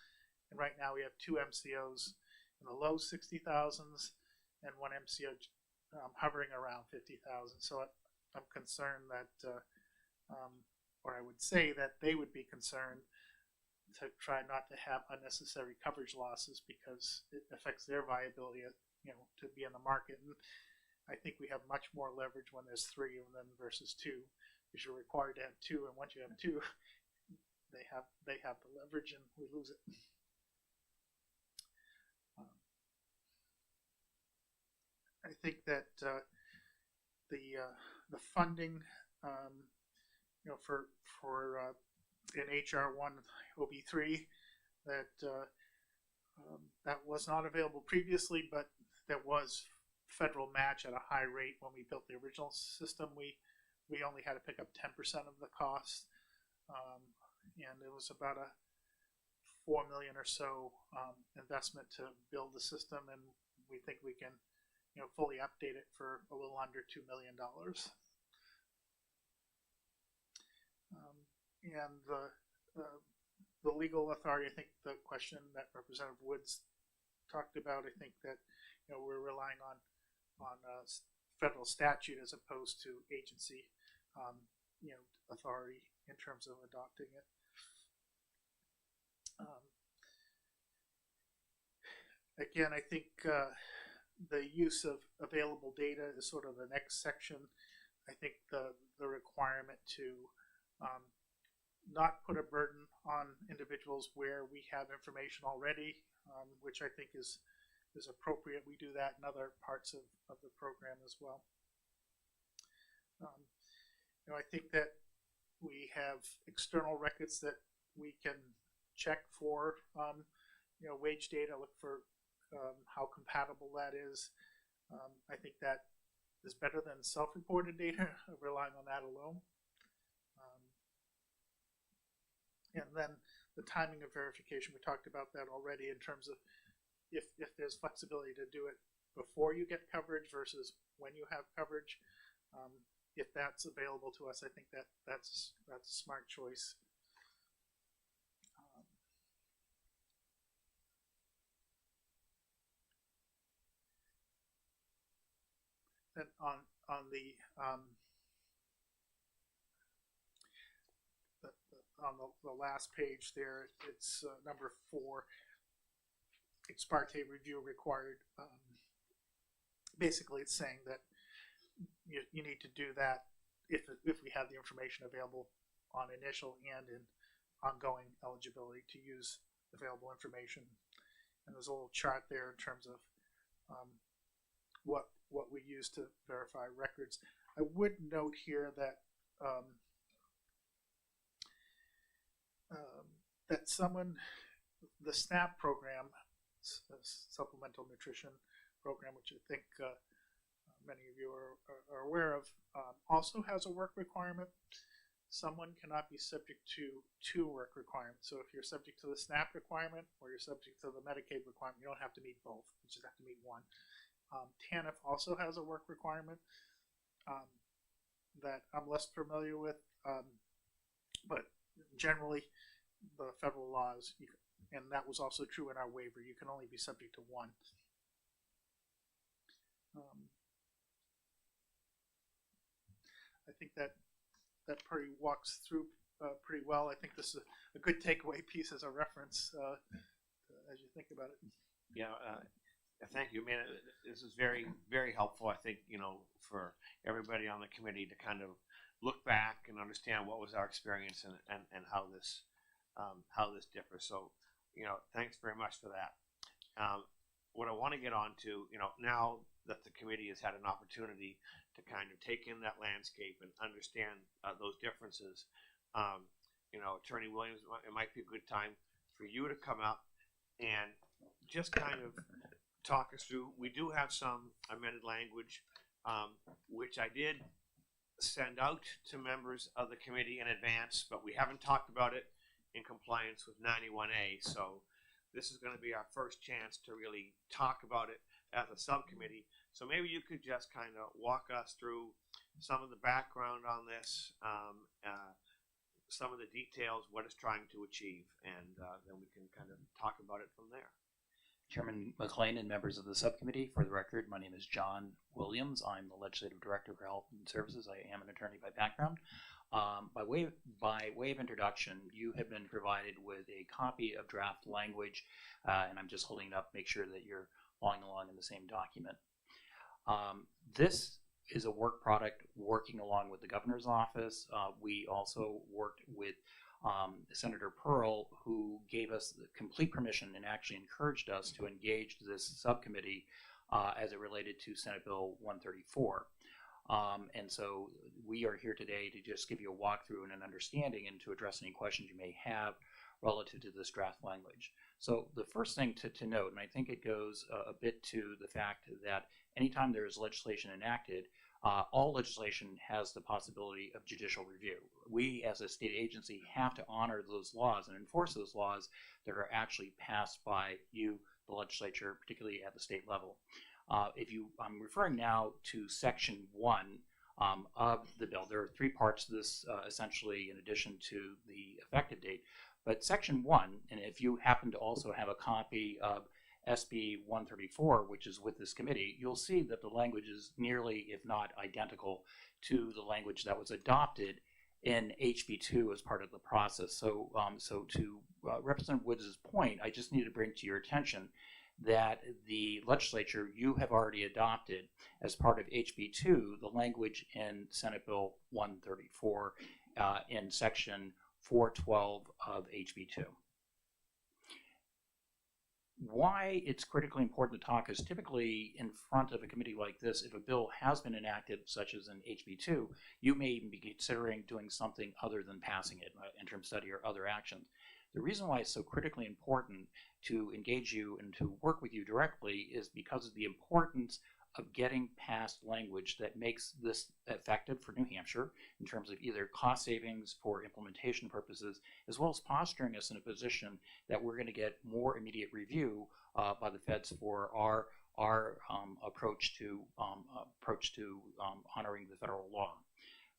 And right now, we have 2 MCOs in the low 60,000s and 1 MCO hovering around 50,000. So I'm concerned that, or I would say that they would be concerned to try not to have unnecessary coverage losses, because it affects their viability, to be in the market. And I think we have much more leverage when there's 3 of them versus 2, because you're required to have 2, and once you have 2, they have the leverage, and we lose it. I think that the funding, for in HR1 OB3, that was not available previously, but there was federal match at a high rate when we built the original system. We only had to pick up 10% of the cost, and it was about a $4 million or so investment to build the system, and we think we can fully update it for a little under $2 million. And the legal authority, I think the question that Representative Woods talked about, I think that we're relying on federal statute as opposed to agency authority in terms of adopting it. Again, I think the use of available data is sort of the next section. I think the requirement to not put a burden on individuals where we have information already, which I think is appropriate. We do that in other parts of the program as well. I think that we have external records that we can check for wage data, look for how compatible that is. I think that is better than self-reported data, relying on that alone. And then the timing of verification, we talked about that already in terms of if there's flexibility to do it before you get coverage versus when you have coverage. If that's available to us, I think that's a smart choice. Then on the last page there, it's number 4, ex parte review required. Basically, it's saying that you need to do that if we have the information available on initial and in ongoing eligibility to use available information. And there's a little chart there in terms of what we use to verify records. I would note here that that the SNAP program, Supplemental Nutrition Program, which I think many of you are aware of, also has a work requirement. Someone cannot be subject to 2 work requirements. So if you're subject to the SNAP requirement or you're subject to the Medicaid requirement, you don't have to meet both. You just have to meet one. TANF also has a work requirement that I'm less familiar with, but generally the federal laws, and that was also true in our waiver, you can only be subject to 1. I think that pretty walks through pretty well. I think this is a good takeaway piece as a reference as you think about it. Yeah, thank you. I mean, this is very, very helpful. I think, for everybody on the committee to kind of look back and understand what was our experience and how this differs. So, thanks very much for that. What I want to get on to, now that the committee has had an opportunity to kind of take in that landscape and understand those differences, Attorney Williams, it might be a good time for you to come up and just kind of talk us through. We do have some amended language, which I did send out to members of the committee in advance, but we haven't talked about it in compliance with 91A. So this is going to be our first chance to really talk about it as a subcommittee. So maybe you could just kind of walk us through some of the background on this, some of the details, what it's trying to achieve, and then we can kind of talk about it from there. Chairman McLean and members of the subcommittee, for the record, my name is John Williams. I'm the Legislative Director for Health and Services. I am an attorney by background. By way of introduction, you have been provided with a copy of draft language, and I'm just holding it up to make sure that you're following along in the same document. This is a work product working along with the governor's office. We also worked with Senator Pearl, who gave us the complete permission and actually encouraged us to engage this subcommittee as it related to Senate Bill 134. And so we are here today to just give you a walkthrough and an understanding and to address any questions you may have relative to this draft language. So the first thing to note, and I think it goes a bit to the fact that anytime there is legislation enacted, all legislation has the possibility of judicial review. We, as a state agency, have to honor those laws and enforce those laws that are actually passed by you, the legislature, particularly at the state level. I'm referring now to Section 1 of the bill. There are three parts to this, essentially, in addition to the effective date. But Section 1, and if you happen to also have a copy of SB 134, which is with this committee, you'll see that the language is nearly, if not identical, to the language that was adopted in HB 2 as part of the process. So, to Representative Woods' point, I just need to bring to your attention that the legislature, you have already adopted as part of HB 2 the language in Senate Bill 134 in Section 412 of HB 2. Why it's critically important to talk is typically in front of a committee like this, if a bill has been enacted, such as in HB 2, you may even be considering doing something other than passing it, interim study or other actions. The reason why it's so critically important to engage you and to work with you directly is because of the importance of getting past language that makes this effective for New Hampshire in terms of either cost savings for implementation purposes, as well as posturing us in a position that we're going to get more immediate review by the feds for our approach to honoring the federal law.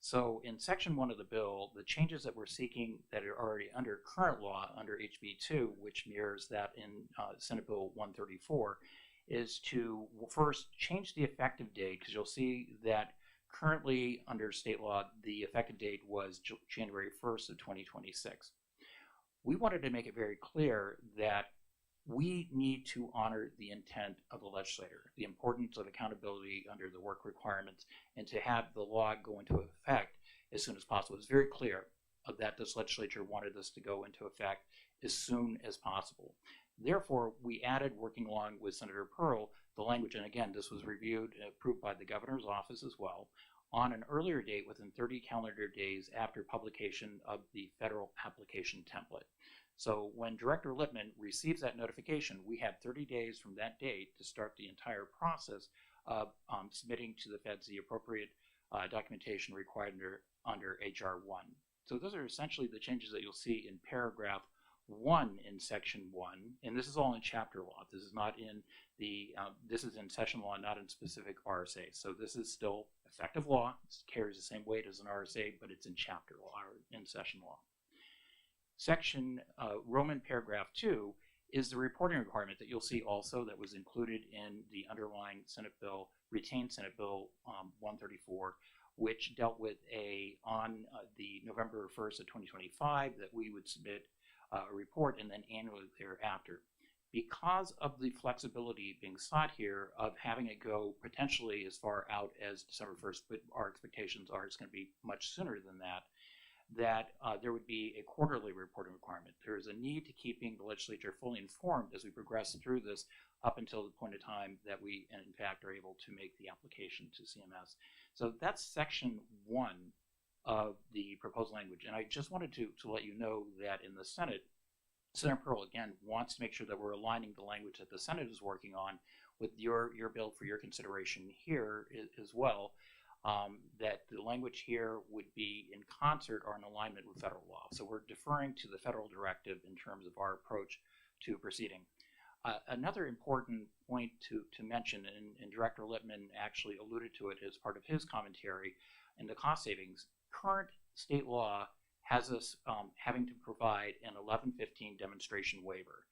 So in Section 1 of the bill, the changes that we're seeking that are already under current law under HB 2, which mirrors that in Senate Bill 134, is to first change the effective date, because you'll see that currently under state law, the effective date was January 1st of 2026. We wanted to make it very clear that we need to honor the intent of the legislator, the importance of accountability under the work requirements, and to have the law go into effect as soon as possible. It's very clear that this legislature wanted this to go into effect as soon as possible. Therefore, we added, working along with Senator Pearl, the language, and again, this was reviewed and approved by the governor's office as well, on an earlier date within 30 calendar days after publication of the federal application template. So when Director Lippman receives that notification, we have 30 days from that date to start the entire process of submitting to the feds the appropriate documentation required under HR 1. So those are essentially the changes that you'll see in paragraph 1 in Section 1, and this is all in chapter law. This is not in this is in session law, not in specific RSA. So this is still effective law. It carries the same weight as an RSA, but it's in chapter law or in session law. Section Roman paragraph 2 is the reporting requirement that you'll see also that was included in the underlying Senate bill, retained Senate Bill 134, which dealt with on the November 1st of 2025 that we would submit a report and then annually thereafter. Because of the flexibility being sought here of having it go potentially as far out as December 1st, but our expectations are it's going to be much sooner than that, there would be a quarterly reporting requirement. There is a need to keeping the legislature fully informed as we progress through this up until the point of time that we, in fact, are able to make the application to CMS. So that's section 1 of the proposed language. And I just wanted to let you know that in the Senate, Senator Pearl, again, wants to make sure that we're aligning the language that the Senate is working on with your bill for your consideration here as well, that the language here would be in concert or in alignment with federal law. So we're deferring to the federal directive in terms of our approach to proceeding. Another important point to mention, and Director Lippman actually alluded to it as part of his commentary, in the cost savings, current state law has us having to provide an 1115 demonstration waiver.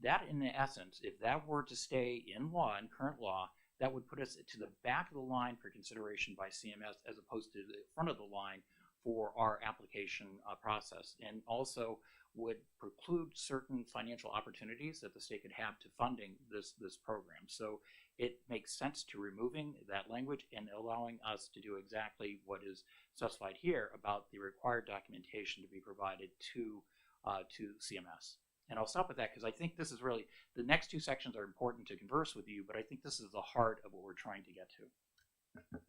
That, in essence, if that were to stay in law, in current law, that would put us to the back of the line for consideration by CMS as opposed to the front of the line for our application process, and also would preclude certain financial opportunities that the state could have to funding this program. So it makes sense to removing that language and allowing us to do exactly what is specified here about the required documentation to be provided to CMS. And I'll stop with that because I think this is really, the next two sections are important to converse with you, but I think this is the heart of what we're trying to get to.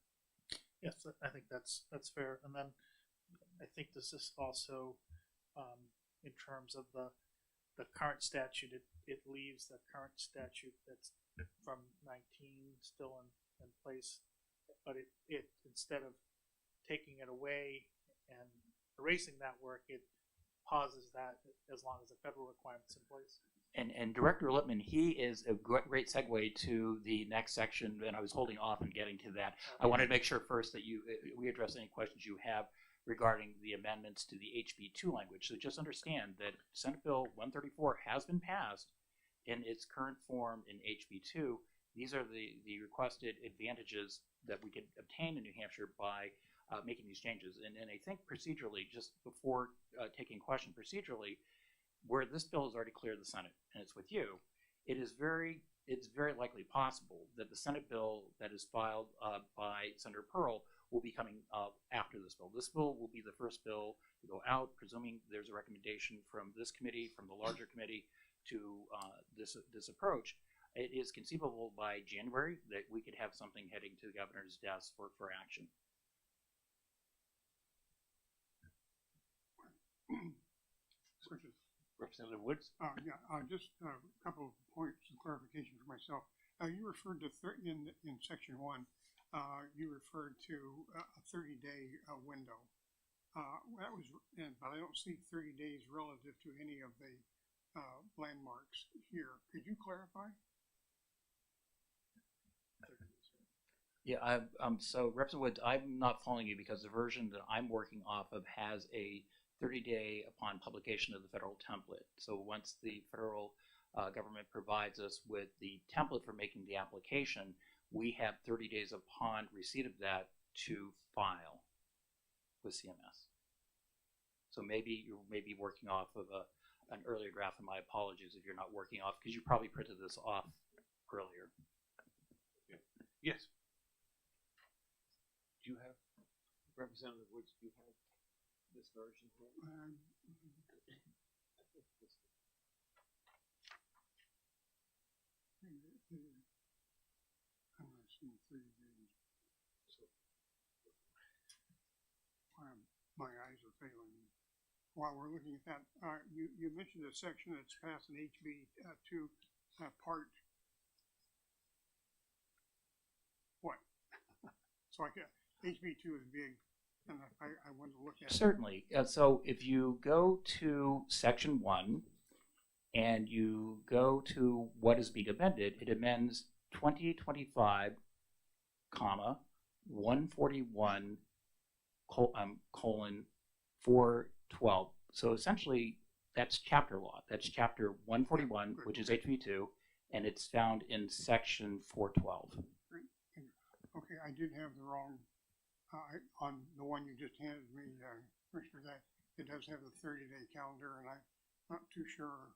Yes, I think that's fair. And then I think this is also in terms of the current statute, it leaves the current statute that's from 19 still in place, but it instead of taking it away and erasing that work, it pauses that as long as the federal requirement's in place. And Director Lippman, he is a great segue to the next section, and I was holding off on getting to that. I wanted to make sure first that we address any questions you have regarding the amendments to the HB2 language. So just understand that Senate Bill 134 has been passed in its current form in HB2. These are the requested advantages that we could obtain in New Hampshire by making these changes. And I think procedurally, just before taking question, procedurally, where this bill has already cleared the Senate and it's with you, it's very likely possible that the Senate bill that is filed by Senator Pearl will be coming after this bill. This bill will be the first bill to go out, presuming there's a recommendation from this committee, from the larger committee, to this approach. It is conceivable by January that we could have something heading to the governor's desk for action. Representative Woods? Just a couple of points of clarification for myself. You referred to in section 1, you referred to a 30-day window. That was, but I don't see 30 days relative to any of the landmarks here. Could you clarify? Yeah, so Representative Woods, I'm not following you because the version that I'm working off of has a 30-day upon publication of the federal template. So once the federal government provides us with the template for making the application, we have 30 days upon receipt of that to file with CMS. So maybe you're working off of an earlier draft, and my apologies if you're not working off, because you probably printed this off earlier. Yes. Do you have, Representative Woods, do you have this version here? I'm not seeing 30 days. My eyes are failing me. While we're looking at that, you mentioned a section that's passed in HB2 part. What? So HB2 is big, and I wanted to look at it. Certainly. So if you go to section 1 and you go to what is being amended, it amends 2025, 141, colon 412. So essentially, that's chapter law. That's chapter 141, which is HB2, and it's found in section 412. Okay, I did have the wrong on the one you just handed me, Commissioner, that it does have the 30-day calendar, and I'm not too sure.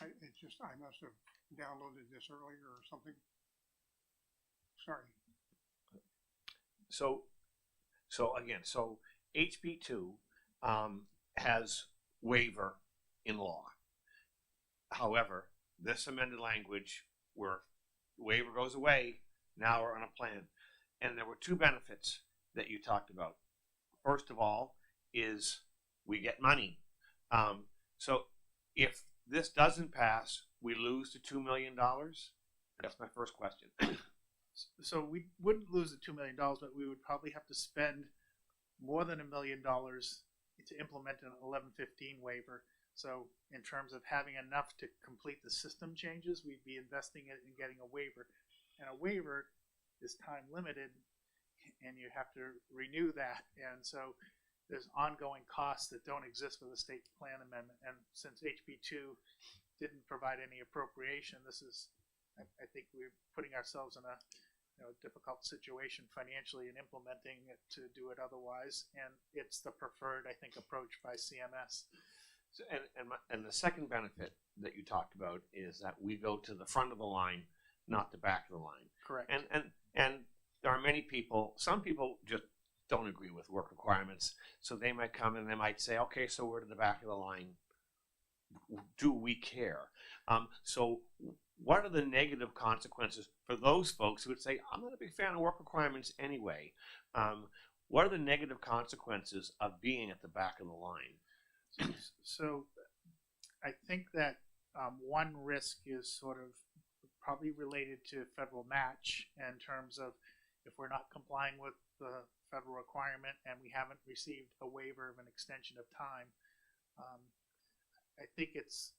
I must have downloaded this earlier or something. Sorry. So HB2 has waiver in law. However, this amended language where waiver goes away, now we're on a plan. And there were two benefits that you talked about. First of all is we get money. So if this doesn't pass, we lose the $2 million? That's my first question. So we wouldn't lose the $2 million, but we would probably have to spend more than $1 million to implement an 1115 waiver. So in terms of having enough to complete the system changes, we'd be investing it in getting a waiver. And a waiver is time limited, and you have to renew that. And so there's ongoing costs that don't exist with the state plan amendment. And since HB2 didn't provide any appropriation, this is, I think we're putting ourselves in a difficult situation financially in implementing it to do it otherwise. And it's the preferred, I think, approach by CMS. So, and the second benefit that you talked about is that we go to the front of the line, not the back of the line. Correct. And there are many people, some people just don't agree with work requirements. So they might come and they might say, okay, so we're to the back of the line. Do we care? So what are the negative consequences for those folks who would say, I'm not a big fan of work requirements anyway? What are the negative consequences of being at the back of the line? So I think that one risk is sort of probably related to federal match in terms of if we're not complying with the federal requirement and we haven't received a waiver of an extension of time. I think it's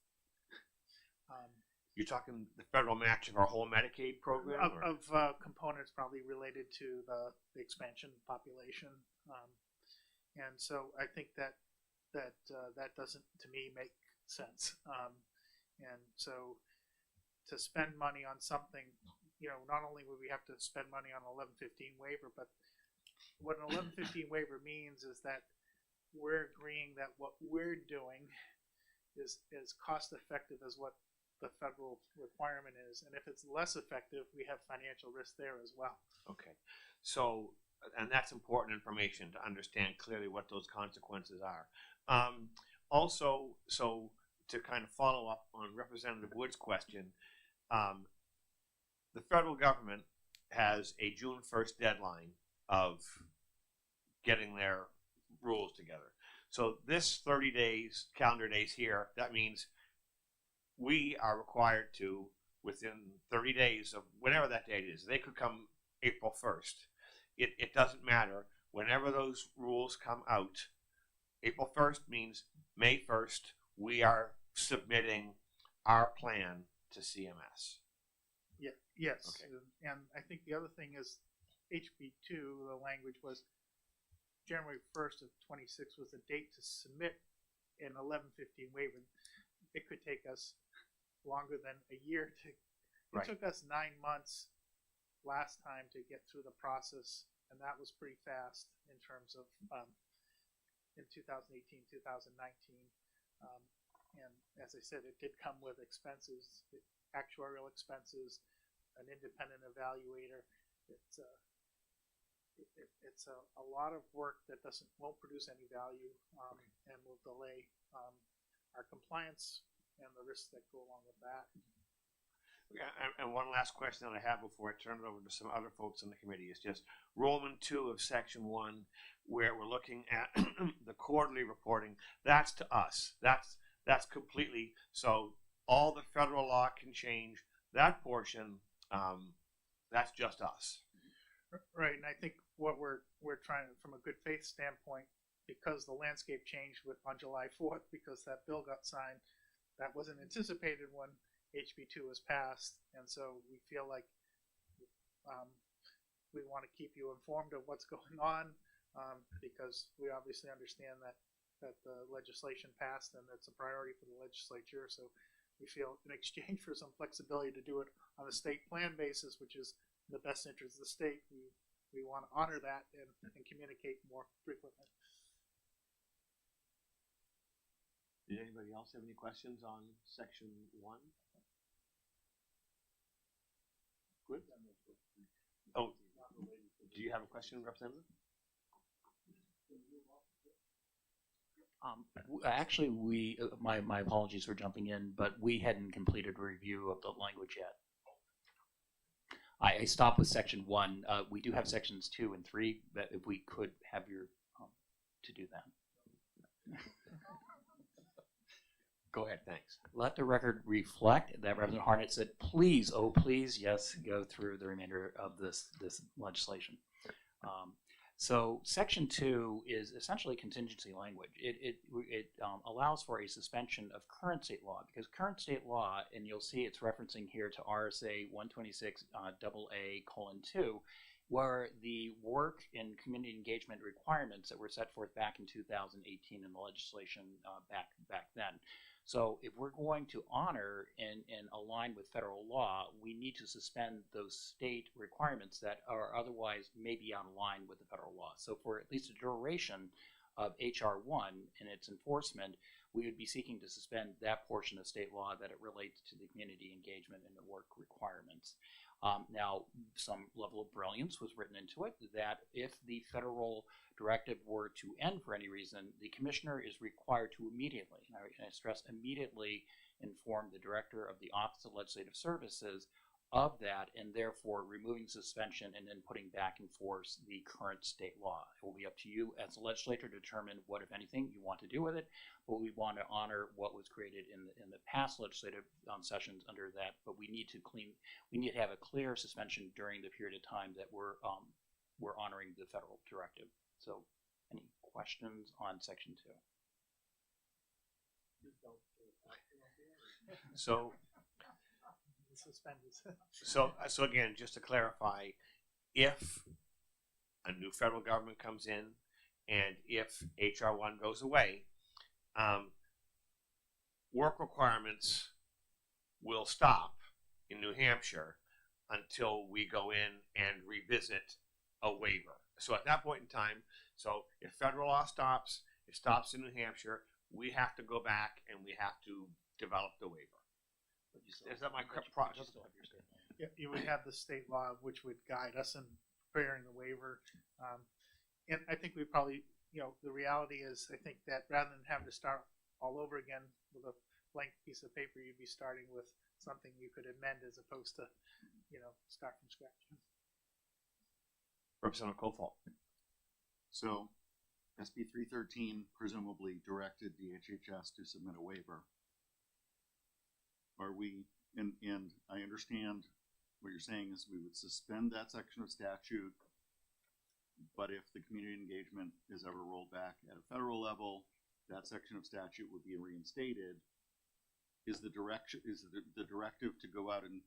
you're talking the federal match of our whole Medicaid program? Of components probably related to the expansion population. And so I think that doesn't, to me, make sense. And so to spend money on something, not only would we have to spend money on 1115 waiver, but what an 1115 waiver means is that we're agreeing that what we're doing is as cost effective as what the federal requirement is. And if it's less effective, we have financial risk there as well. Okay. So, and that's important information to understand clearly what those consequences are. Also, so to kind of follow up on Representative Wood's question, the federal government has a June 1st deadline of getting their rules together. So this 30 days, calendar days here, that means we are required to, within 30 days of whatever that date is, they could come April 1st. It doesn't matter. Whenever those rules come out, April 1st means May 1st, we are submitting our plan to CMS. Yeah, yes. Okay. And I think the other thing is HB2, the language was January 1st of 26 was the date to submit an 1115 waiver. It could take us longer than a year to. It took us 9 months last time to get through the process, and that was pretty fast in terms of in 2018, 2019. And as I said, it did come with expenses, actuarial expenses, an independent evaluator. It's a lot of work that won't produce any value and will delay our compliance and the risks that go along with that. Yeah, and one last question that I have before I turn it over to some other folks in the committee is just Roman 2 of Section 1, where we're looking at the quarterly reporting. That's to us. That's completely, so all the federal law can change. That portion, that's just us. Right, and I think what we're trying, from a good faith standpoint, because the landscape changed on July 4th, because that bill got signed, that wasn't anticipated when HB2 was passed, and so we feel like we want to keep you informed of what's going on, because we obviously understand that the legislation passed and it's a priority for the legislature. So we feel in exchange for some flexibility to do it on a state plan basis, which is in the best interest of the state, we we want to honor that and communicate more frequently. Did anybody else have any questions on section 1? Good. Oh, do you have a question, Representative? Actually, my apologies for jumping in, but we hadn't completed a review of the language yet. I stopped with section 1. We do have sections 2 and 3, but if we could have your to do that. Go ahead, thanks. Let the record reflect that Representative Harnett said, please, oh please, yes, go through the remainder of this legislation. So section 2 is essentially contingency language. It allows for a suspension of current state law, because current state law, and you'll see it's referencing here to RSA 126 AA:2, where the work and community engagement requirements that were set forth back in 2018 in the legislation back then. So if we're going to honor and align with federal law, we need to suspend those state requirements that are otherwise maybe out of line with the federal law. So for at least a duration of H.R. 1 and its enforcement, we would be seeking to suspend that portion of state law that it relates to the community engagement and the work requirements. Now, some level of brilliance was written into it that if the federal directive were to end for any reason, the commissioner is required to immediately, and I stress immediately, inform the director of the Office of Legislative Services of that, and therefore removing suspension and then putting back in force the current state law. It will be up to you as a legislator to determine what, if anything, you want to do with it, but we want to honor what was created in the past legislative sessions under that, but we need to have a clear suspension during the period of time that we're honoring the federal directive. So, any questions on section 2? So, Suspended. so again, just to clarify, if a new federal government comes in and if H.R. 1 goes away, work requirements will stop in New Hampshire until we go in and revisit a waiver. So at that point in time, so if federal law stops, it stops in New Hampshire, we have to go back and we have to develop the waiver. Is that my correct process? Yeah, you would have the state law which would guide us in preparing the waiver. And I think we probably, the reality is, I think that rather than having to start all over again with a blank piece of paper, you'd be starting with something you could amend as opposed to, start from scratch. Representative Kofalt. So SB 313 presumably directed DHHS to submit a waiver. Are we, and I understand what you're saying is we would suspend that section of statute, but if the community engagement is ever rolled back at a federal level, that section of statute would be reinstated. Is the directive to go out and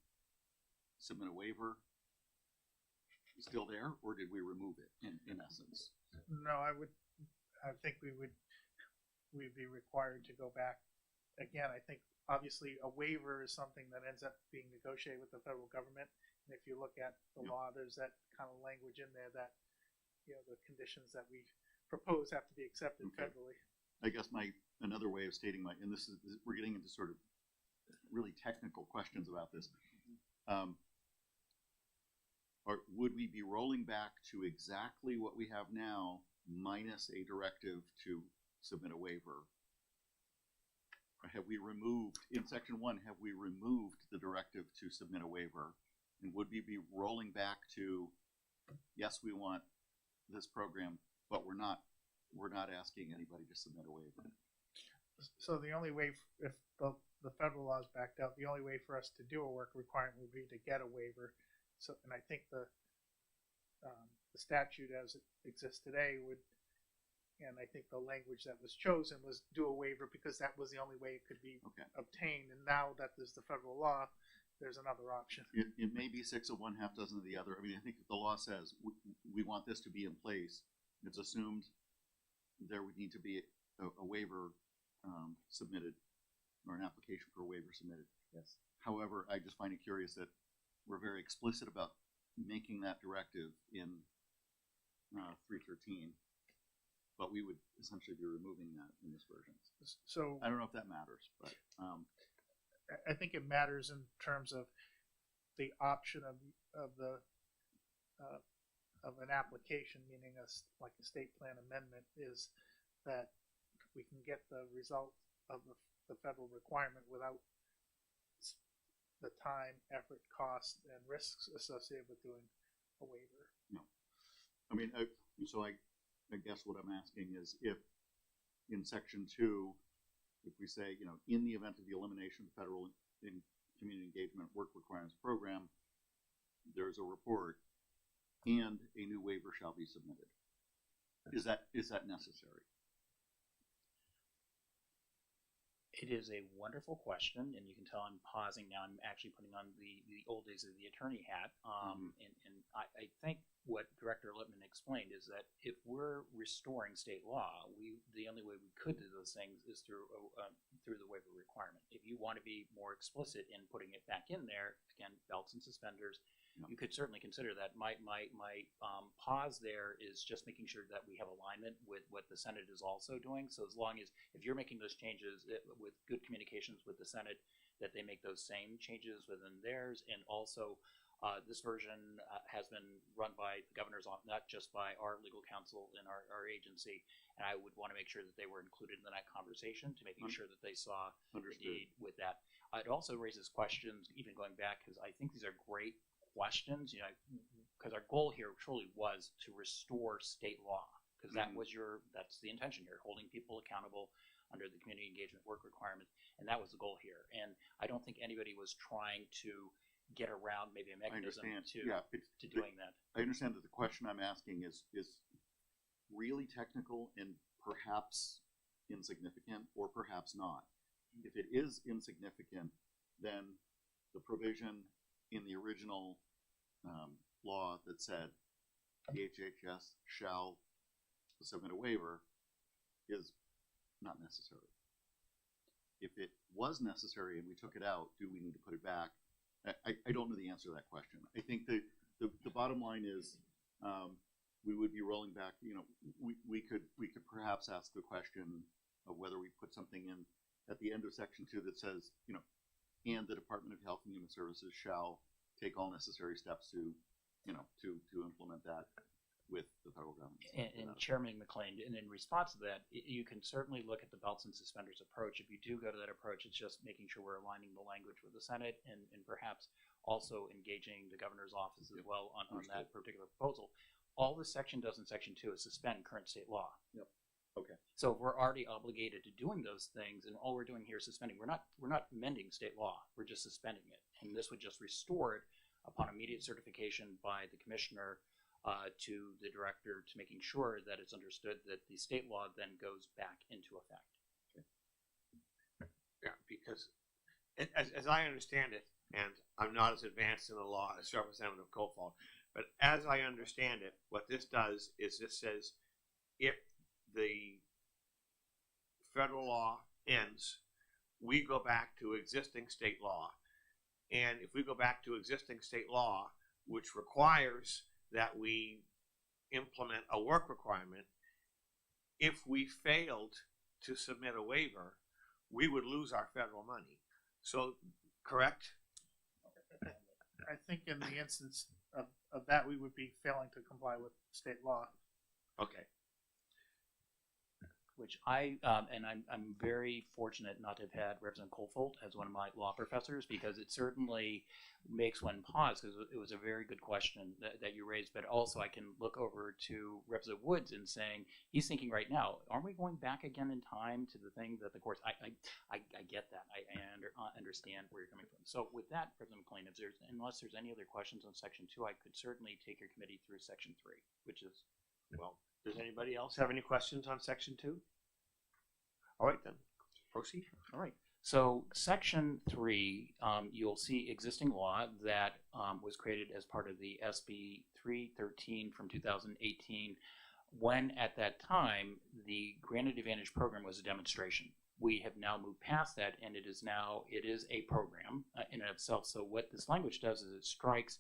submit a waiver still there, or did we remove it in essence? No, I think we'd be required to go back again. I think obviously a waiver is something that ends up being negotiated with the federal government. And if you look at the law, there's that kind of language in there that, the conditions that we propose have to be accepted federally. I guess another way of stating and this is, we're getting into sort of really technical questions about this. Or would we be rolling back to exactly what we have now minus a directive to submit a waiver? Or have we removed, in section 1, have we removed the directive to submit a waiver? And would we be rolling back to, yes, we want this program, but we're not asking anybody to submit a waiver? So the only way, if the federal law is backed out, the only way for us to do a work requirement would be to get a waiver. So, and I think the statute as it exists today would, and I think the language that was chosen was do a waiver because that was the only way it could be obtained. And now that there's the federal law, there's another option. It may be 6 of one, half dozen of the other. I mean, I think if the law says we want this to be in place, it's assumed there would need to be a waiver submitted, or an application for a waiver submitted. Yes. However, I just find it curious that we're very explicit about making that directive in 313, but we would essentially be removing that in this version. So I don't know if that matters, but I think it matters in terms of the option of the of an application, meaning like a state plan amendment, is that we can get the result of the federal requirement without the time, effort, cost, and risks associated with doing a waiver. no. I mean, so I guess what I'm asking is if in section 2, if we say, you know, in the event of the elimination of the federal community engagement work requirements program, there's a report and a new waiver shall be submitted. Is that necessary? It is a wonderful question, and you can tell I'm pausing now. I'm actually putting on the old days of the attorney hat. And I think what Director Lippman explained is that if we're restoring state law, the only way we could do those things is through the waiver requirement. If you want to be more explicit in putting it back in there, again, belts and suspenders, you could certainly consider that. My pause there is just making sure that we have alignment with what the Senate is also doing. So as long as, if you're making those changes with good communications with the Senate, that they make those same changes within theirs. And also, this version has been run by the governor's office, not just by our legal counsel and our agency. And I would want to make sure that they were included in that conversation to making sure that they saw the need with that. It also raises questions, even going back, because I think these are great questions, you know, because our goal here truly was to restore state law, because that's the intention here, holding people accountable under the community engagement work requirement, and that was the goal here. And I don't think anybody was trying to get around maybe a mechanism to doing that. I understand that the question I'm asking is really technical and perhaps insignificant, or perhaps not. If it is insignificant, then the provision in the original law that said the HHS shall submit a waiver is not necessary. If it was necessary and we took it out, do we need to put it back? I don't know the answer to that question. I think the bottom line is we would be rolling back. You know, we could perhaps ask the question of whether we put something in at the end of section 2 that says, you know, and the Department of Health and Human Services shall take all necessary steps to, you know, to implement that with the federal government. And Chairman McLean, and in response to that, you can certainly look at the belts and suspenders approach. If you do go to that approach, it's just making sure we're aligning the language with the Senate and perhaps also engaging the governor's office as well on that particular proposal. All this section does in section 2 is suspend current state law. Yep. Okay. So if we're already obligated to doing those things, and all we're doing here is suspending, we're not amending state law. We're just suspending it, and this would just restore it upon immediate certification by the commissioner to the director, to making sure that it's understood that the state law then goes back into effect. Okay. Yeah, because as I understand it, and I'm not as advanced in the law as Representative Kofod, but as I understand it, what this does is this says if the federal law ends, we go back to existing state law. And if we go back to existing state law, which requires that we implement a work requirement, if we failed to submit a waiver, we would lose our federal money. So, correct? I think in the instance of that, we would be failing to comply with state law. Okay. Which I'm very fortunate not to have had Representative Kofod as one of my law professors, because it certainly makes one pause, because it was a very good question that you raised. But also I can look over to Representative Woods and saying, he's thinking right now, aren't we going back again in time to the thing that the courts, I get that. I understand where you're coming from. So with that, President McLean, unless there's any other questions on section 2, I could certainly take your committee through section 3, which is, well, does anybody else have any questions on section 2? All right, then. Proceed. All right. So section 3, you'll see existing law that was created as part of the SB 313 from 2018, when at that time the Granted Advantage program was a demonstration. We have now moved past that, and it is a program in and of itself. So what this language does is it strikes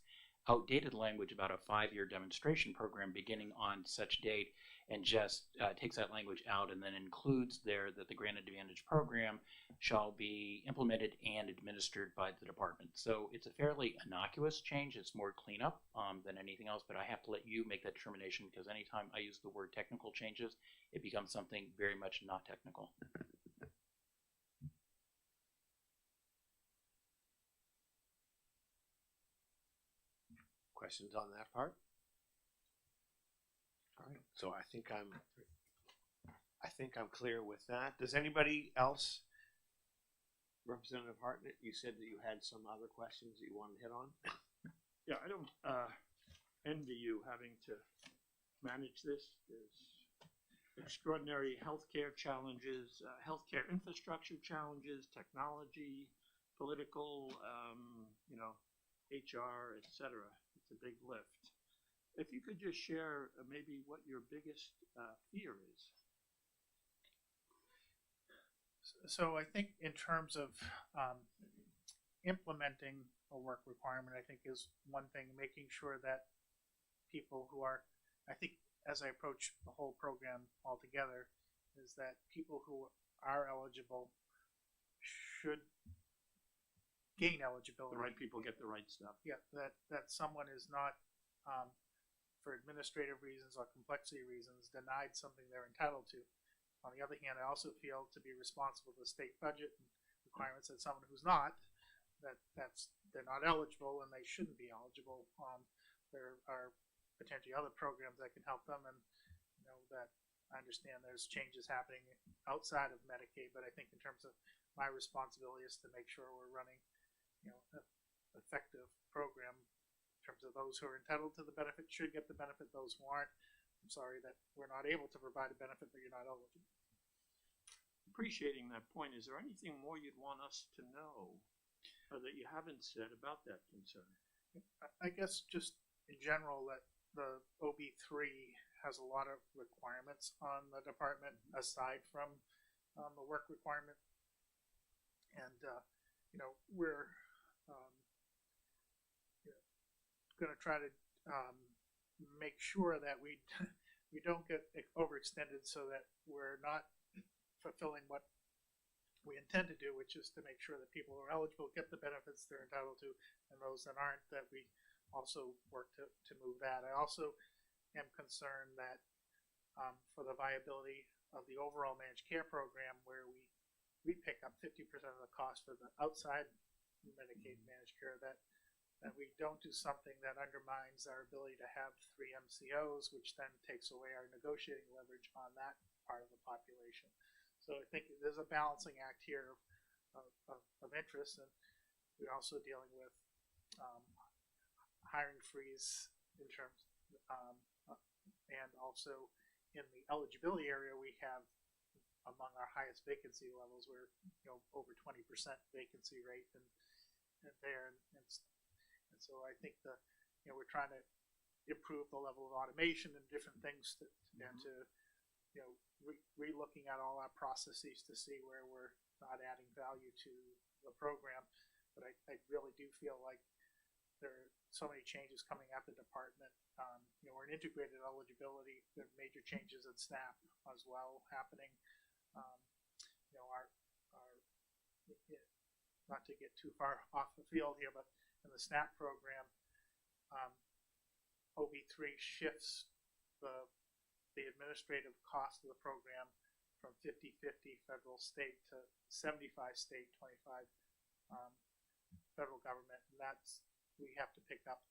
outdated language about a 5-year demonstration program beginning on such date, and just takes that language out and then includes there that the Granite Advantage program shall be implemented and administered by the department. So it's a fairly innocuous change. It's more cleanup than anything else, but I have to let you make that determination, because anytime I use the word technical changes, it becomes something very much not technical. Questions on that part? All right, so I think I'm clear with that. Does anybody else? Representative Hartnett, you said that you had some other questions that you wanted to hit on. Yeah, I don't envy you having to manage this. There's extraordinary healthcare challenges, healthcare infrastructure challenges, technology, political, HR, etc. It's a big lift. If you could just share maybe what your biggest fear is. So I think in terms of implementing a work requirement, I think is one thing, making sure that people who are, I think as I approach the whole program altogether, is that people who are eligible should gain eligibility. The right people get the right stuff. Yeah, that someone is not, for administrative reasons or complexity reasons, denied something they're entitled to. On the other hand, I also feel to be responsible for the state budget and requirements that someone who's not, they're not eligible and they shouldn't be eligible. There are potentially other programs that can help them, and that I understand there's changes happening outside of Medicaid, but I think in terms of my responsibility is to make sure we're running an effective program in terms of those who are entitled to the benefit should get the benefit, those who aren't, I'm sorry that we're not able to provide a benefit, but you're not eligible. Appreciating that point, is there anything more you'd want us to know or that you haven't said about that concern? I guess just in general that the OB3 has a lot of requirements on the department aside from the work requirement, and we're going to try to make sure that we don't get overextended, so that we're not fulfilling what we intend to do, which is to make sure that people who are eligible get the benefits they're entitled to, and those that aren't, that we also work to move that. I also am concerned that for the viability of the overall managed care program, where we pick up 50% of the cost for the outside Medicaid managed care, that we don't do something that undermines our ability to have 3 MCOs, which then takes away our negotiating leverage on that part of the population. So I think there's a balancing act here of interest, and we're also dealing with hiring freeze in terms, and also in the eligibility area, we have among our highest vacancy levels. We're over 20% vacancy rate, and so I think we're trying to improve the level of automation and different things and to re-looking at all our processes to see where we're not adding value to the program. But I really do feel like there are so many changes coming at the department. We're in integrated eligibility. There are major changes in SNAP as well happening. Not to get too far off the field here, but in the SNAP program, OB3 shifts the administrative cost of the program from 50-50 federal state to 75 state, 25 federal government, and we have to pick up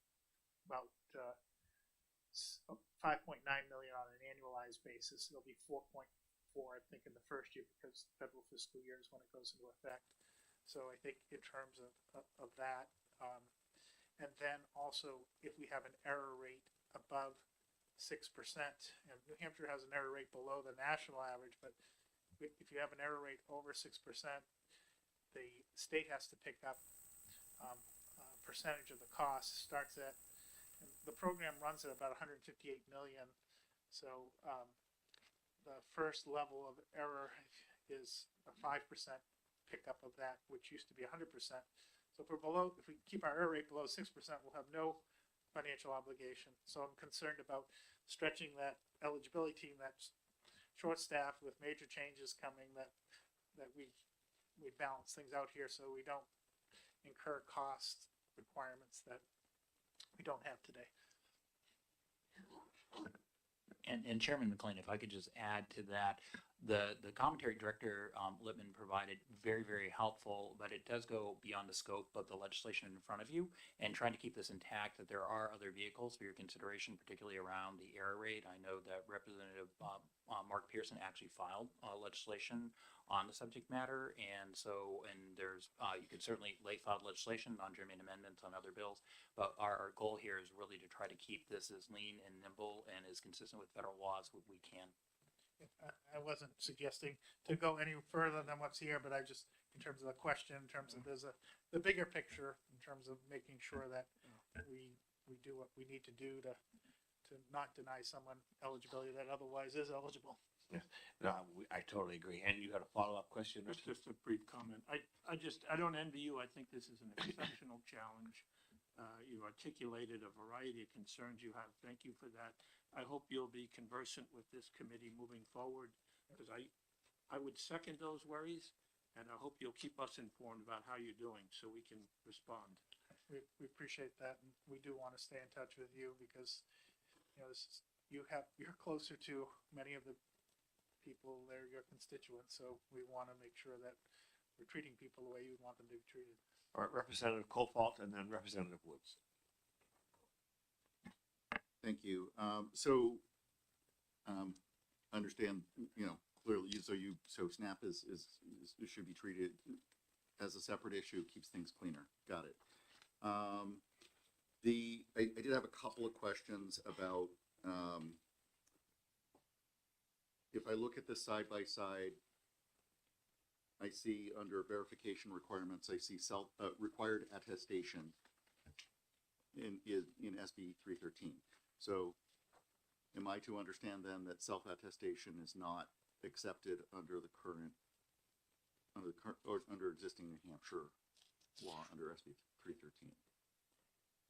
about $5.9 million on an annualized basis. It'll be 4.4, I think, in the first year, because federal fiscal year is when it goes into effect. So I think in terms of that, and then also if we have an error rate above 6%, and New Hampshire has an error rate below the national average, but if you have an error rate over 6%, the state has to pick up a percentage of the cost. Starts at, and the program runs at about 158 million. So the first level of error is a 5% pickup of that, which used to be 100%. So if we keep our error rate below 6%, we'll have no financial obligation. So I'm concerned about stretching that eligibility team that's short-staffed with major changes coming, that we balance things out here so we don't incur cost requirements that we don't have today. And Chairman McLean, if I could just add to that, the commentary Director Lippman provided very, very helpful, but it does go beyond the scope of the legislation in front of you, and trying to keep this intact, that there are other vehicles for your consideration, particularly around the error rate. I know that Representative Mark Pearson actually filed legislation on the subject matter, and there's you could certainly late file legislation on germane amendments on other bills, but our goal here is really to try to keep this as lean and nimble and as consistent with federal laws as we can. I wasn't suggesting to go any further than what's here, but I just, in terms of the question, in terms of the bigger picture, in terms of making sure that we do what we need to do to not deny someone eligibility that otherwise is eligible. No, I totally agree. And you got a follow-up question? That's just a brief comment. I don't envy you. I think this is an exceptional challenge. You articulated a variety of concerns you have. Thank you for that. I hope you'll be conversant with this committee moving forward, because I would second those worries, and I hope you'll keep us informed about how you're doing so we can respond. We appreciate that, and we do want to stay in touch with you because, you know, you're closer to many of the people, they're your constituents, so we want to make sure that we're treating people the way you want them to be treated. All right, Representative Colfault and then Representative Woods. Thank you. Understand, clearly, so SNAP is should be treated as a separate issue, keeps things cleaner. Got it. I did have a couple of questions about, if I look at this side by side, I see under verification requirements, I see required attestation in SB 313. So am I to understand then that self-attestation is not accepted under existing New Hampshire law under SB 313?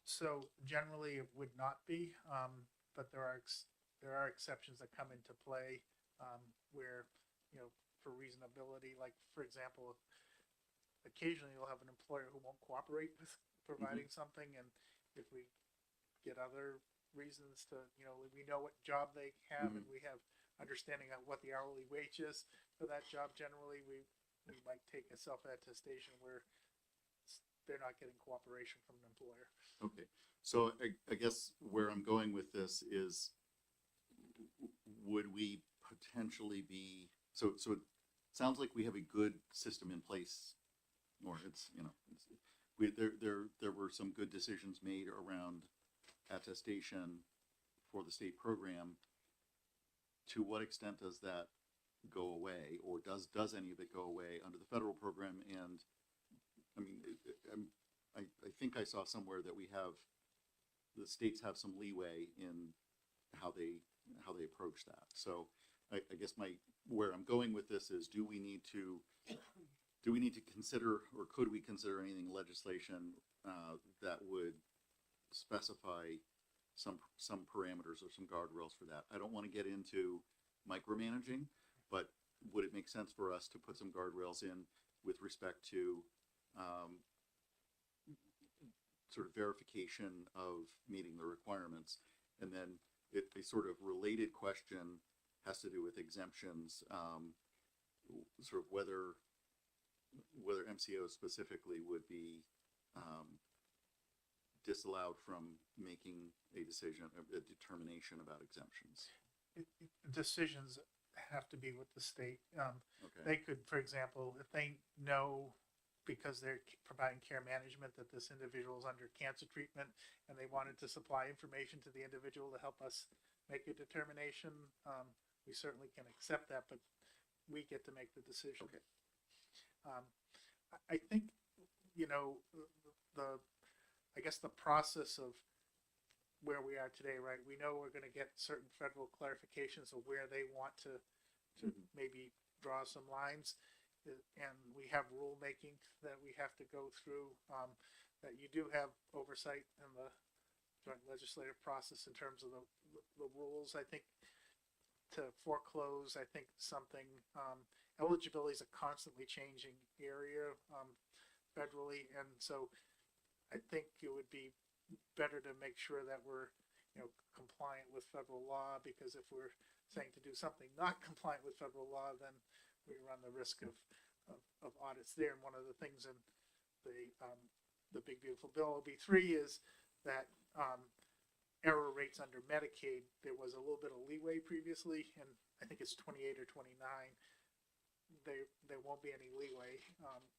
So generally it would not be, but there are exceptions that come into play where, you know, for reasonability, like for example, occasionally you'll have an employer who won't cooperate with providing something, and if we get other reasons to, you know, we know what job they have and we have understanding of what the hourly wage is for that job, generally we might take a self-attestation where they're not getting cooperation from an employer. Okay, so I guess where I'm going with this is, would we potentially be, so it sounds like we have a good system in place, or there were some good decisions made around attestation for the state program. To what extent does that go away, or does any of it go away under the federal program? And I mean, I think I saw somewhere that the states have some leeway in how they approach that. So I guess where I'm going with this is, do we need to consider, or could we consider anything legislation that would specify some parameters or some guardrails for that? I don't want to get into micromanaging, but would it make sense for us to put some guardrails in with respect to sort of verification of meeting the requirements? And then a sort of related question has to do with exemptions, sort of whether MCOs specifically would be disallowed from making a determination about exemptions. Decisions have to be with the state. Okay. They could, for example, if they know, because they're providing care management, that this individual is under cancer treatment and they wanted to supply information to the individual to help us make a determination, we certainly can accept that, but we get to make the decision. Okay. I think, you know, I guess the process of where we are today, right? We know we're going to get certain federal clarifications of where they want to maybe draw some lines, and we have rulemaking that we have to go through. That you do have oversight in the joint legislative process in terms of the rules. I think to foreclose, I think something, eligibility is a constantly changing area, federally. And so I think it would be better to make sure that we're, compliant with federal law, because if we're saying to do something not compliant with federal law, then we run the risk of audits there. And one of the things in the Big Beautiful Bill OB3 is that error rates under Medicaid, there was a little bit of leeway previously, and I think it's 28 or 29. There won't be any leeway,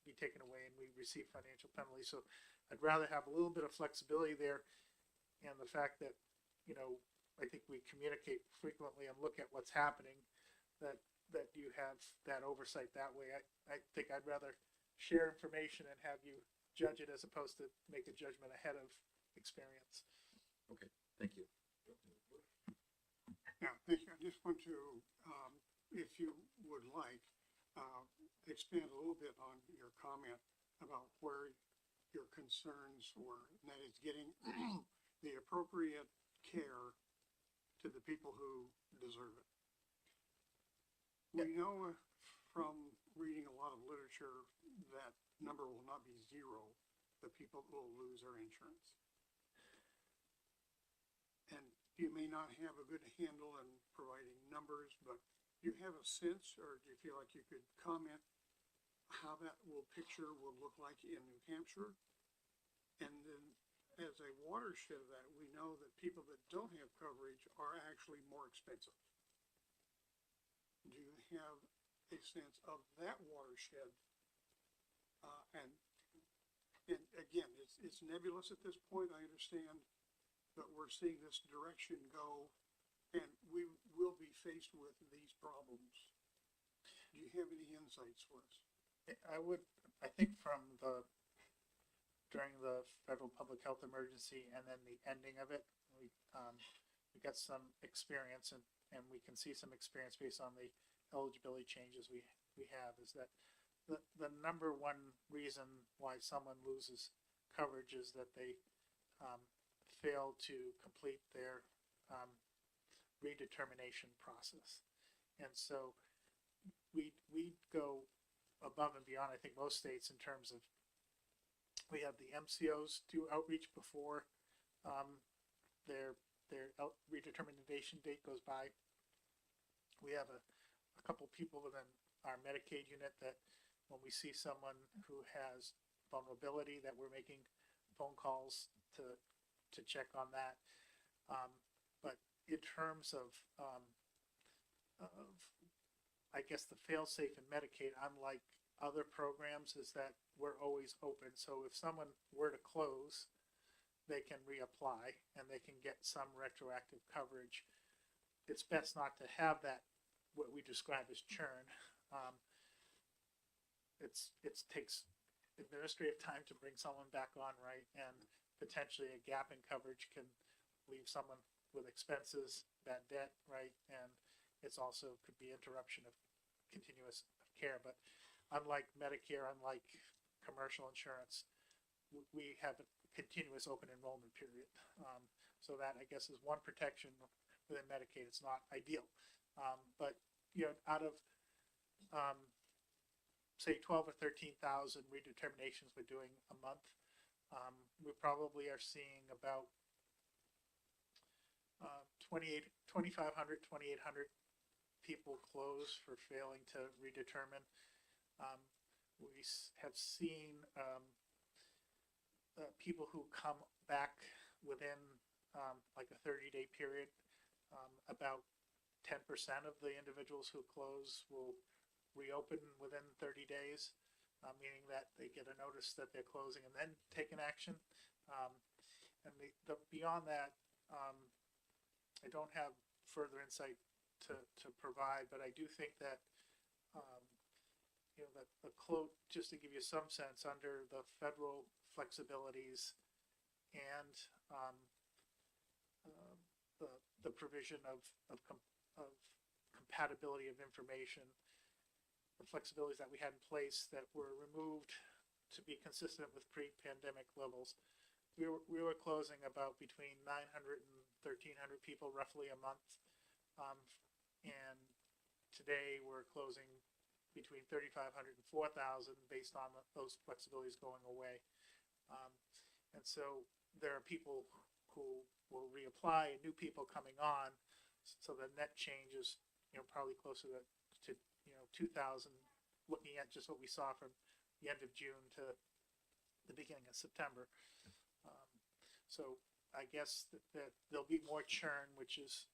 be taken away, and we receive financial penalties. So I'd rather have a little bit of flexibility there, and the fact that, I think we communicate frequently and look at what's happening, that you have that oversight that way. I think I'd rather share information and have you judge it as opposed to make a judgment ahead of experience. Thank you. Yeah, thank you. I just want to, if you would like, expand a little bit on your comment about where your concerns were, and that is getting the appropriate care to the people who deserve it. We know from reading a lot of literature that number will not be zero, the people will lose their insurance. And you may not have a good handle in providing numbers, but do you have a sense, or do you feel like you could comment how that picture will look like in New Hampshire? And then as a watershed of that, we know that people that don't have coverage are actually more expensive. Do you have a sense of that watershed? And again, it's nebulous at this point, I understand, but we're seeing this direction go, and we will be faced with these problems. Do you have any insights for us? I think during the federal public health emergency and then the ending of it, we got some experience, and we can see some experience based on the eligibility changes we have, is that the number one reason why someone loses coverage is that they fail to complete their redetermination process. And so we go above and beyond, I think, most states in terms of, we have the MCOs do outreach before their redetermination date goes by. We have a couple people within our Medicaid unit that when we see someone who has vulnerability, that we're making phone calls to check on that. But in terms of I guess the fail-safe in Medicaid, unlike other programs, is that we're always open. So if someone were to close, they can reapply and they can get some retroactive coverage. It's best not to have that, what we describe as churn. It takes administrative time to bring someone back on, right? And potentially a gap in coverage can leave someone with expenses, bad debt, right? And it's also could be interruption of continuous care. But unlike Medicare, unlike commercial insurance, we have a continuous open enrollment period. So that, I guess, is one protection within Medicaid. It's not ideal. But, out of, say, 12 or 13,000 redeterminations we're doing a month, we probably are seeing about 2,500, 2,800 people close for failing to redetermine. We have seen people who come back within like a 30-day period. About 10% of the individuals who close will reopen within 30 days, meaning that they get a notice that they're closing and then take an action. And beyond that, I don't have further insight to provide, but I do think that that the quote, just to give you some sense, under the federal flexibilities and the provision of compatibility of information, the flexibilities that we had in place that were removed to be consistent with pre-pandemic levels, we were closing about between 900 and 1,300 people roughly a month. And today we're closing between 3,500 and 4,000 based on those flexibilities going away. And so there are people who will reapply and new people coming on. So the net change is, probably closer to 2,000, looking at just what we saw from the end of June to the beginning of September. So I guess that there'll be more churn, which is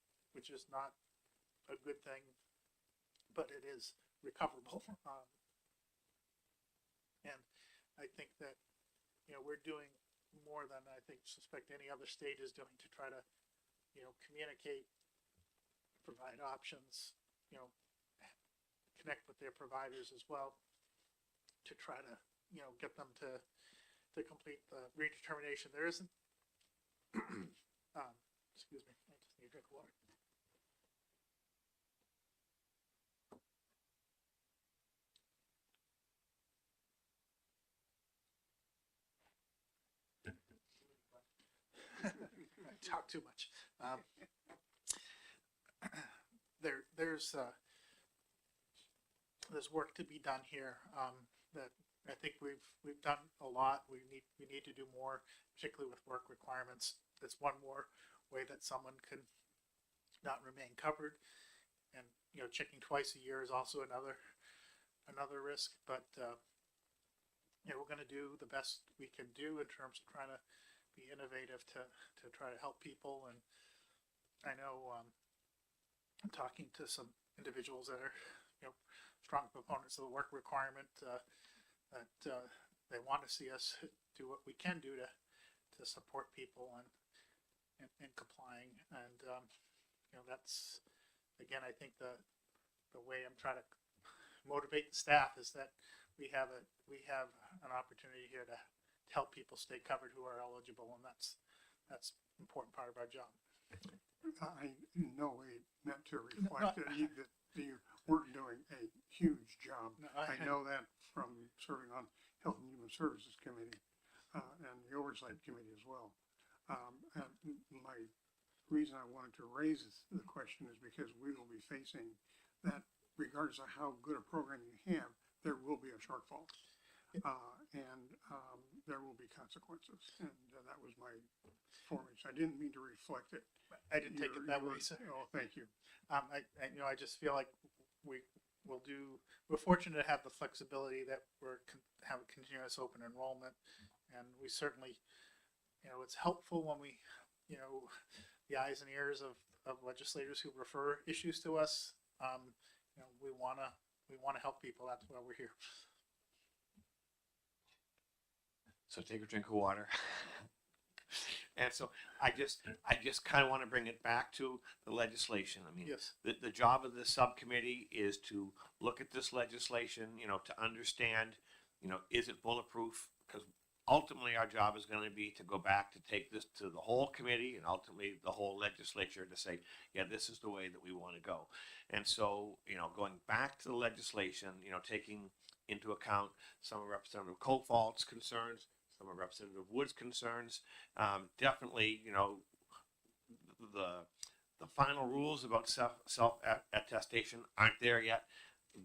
not a good thing, but it is recoverable. And I think that, we're doing more than I suspect any other state is doing to try to, communicate, provide options, connect with their providers as well to try to, get them to complete the redetermination. There isn't, excuse me, I just need a drink of water. I talk too much. There's work to be done here. That I think we've done a lot. We need to do more, particularly with work requirements. That's one more way that someone can not remain covered, and checking twice a year is also another risk. But we're going to do the best we can do in terms of trying to be innovative to try to help people. And I know I'm talking to some individuals that are strong proponents of the work requirement, that they want to see us do what we can do to support people and complying. And that's, again, I think the way I'm trying to motivate the staff is that we have an opportunity here to help people stay covered who are eligible, and that's an important part of our job. I in no way meant to reflect that you weren't doing a huge job. No, I know that from serving on Health and Human Services Committee and the Oversight Committee as well. And my reason I wanted to raise the question is because we will be facing that, regardless of how good a program you have, there will be a shortfall. And there will be consequences. And that was my formation. I didn't mean to reflect it. I didn't take it that way, sir. Oh, thank you. I just feel like we're fortunate to have the flexibility that have a continuous open enrollment, and we certainly, it's helpful when we, the eyes and ears of legislators who refer issues to us. We want to help people. That's why we're here. So take a drink of water. And so I just kind of want to bring it back to the legislation. I mean, Yes. the job of this subcommittee is to look at this legislation, to understand, is it bulletproof? Because ultimately our job is going to be to go back to take this to the whole committee and ultimately the whole legislature to say, yeah, this is the way that we want to go. And so, going back to the legislation, taking into account some of Representative Coldfault's concerns, some of Representative Wood's concerns, definitely, the final rules about self attestation aren't there yet.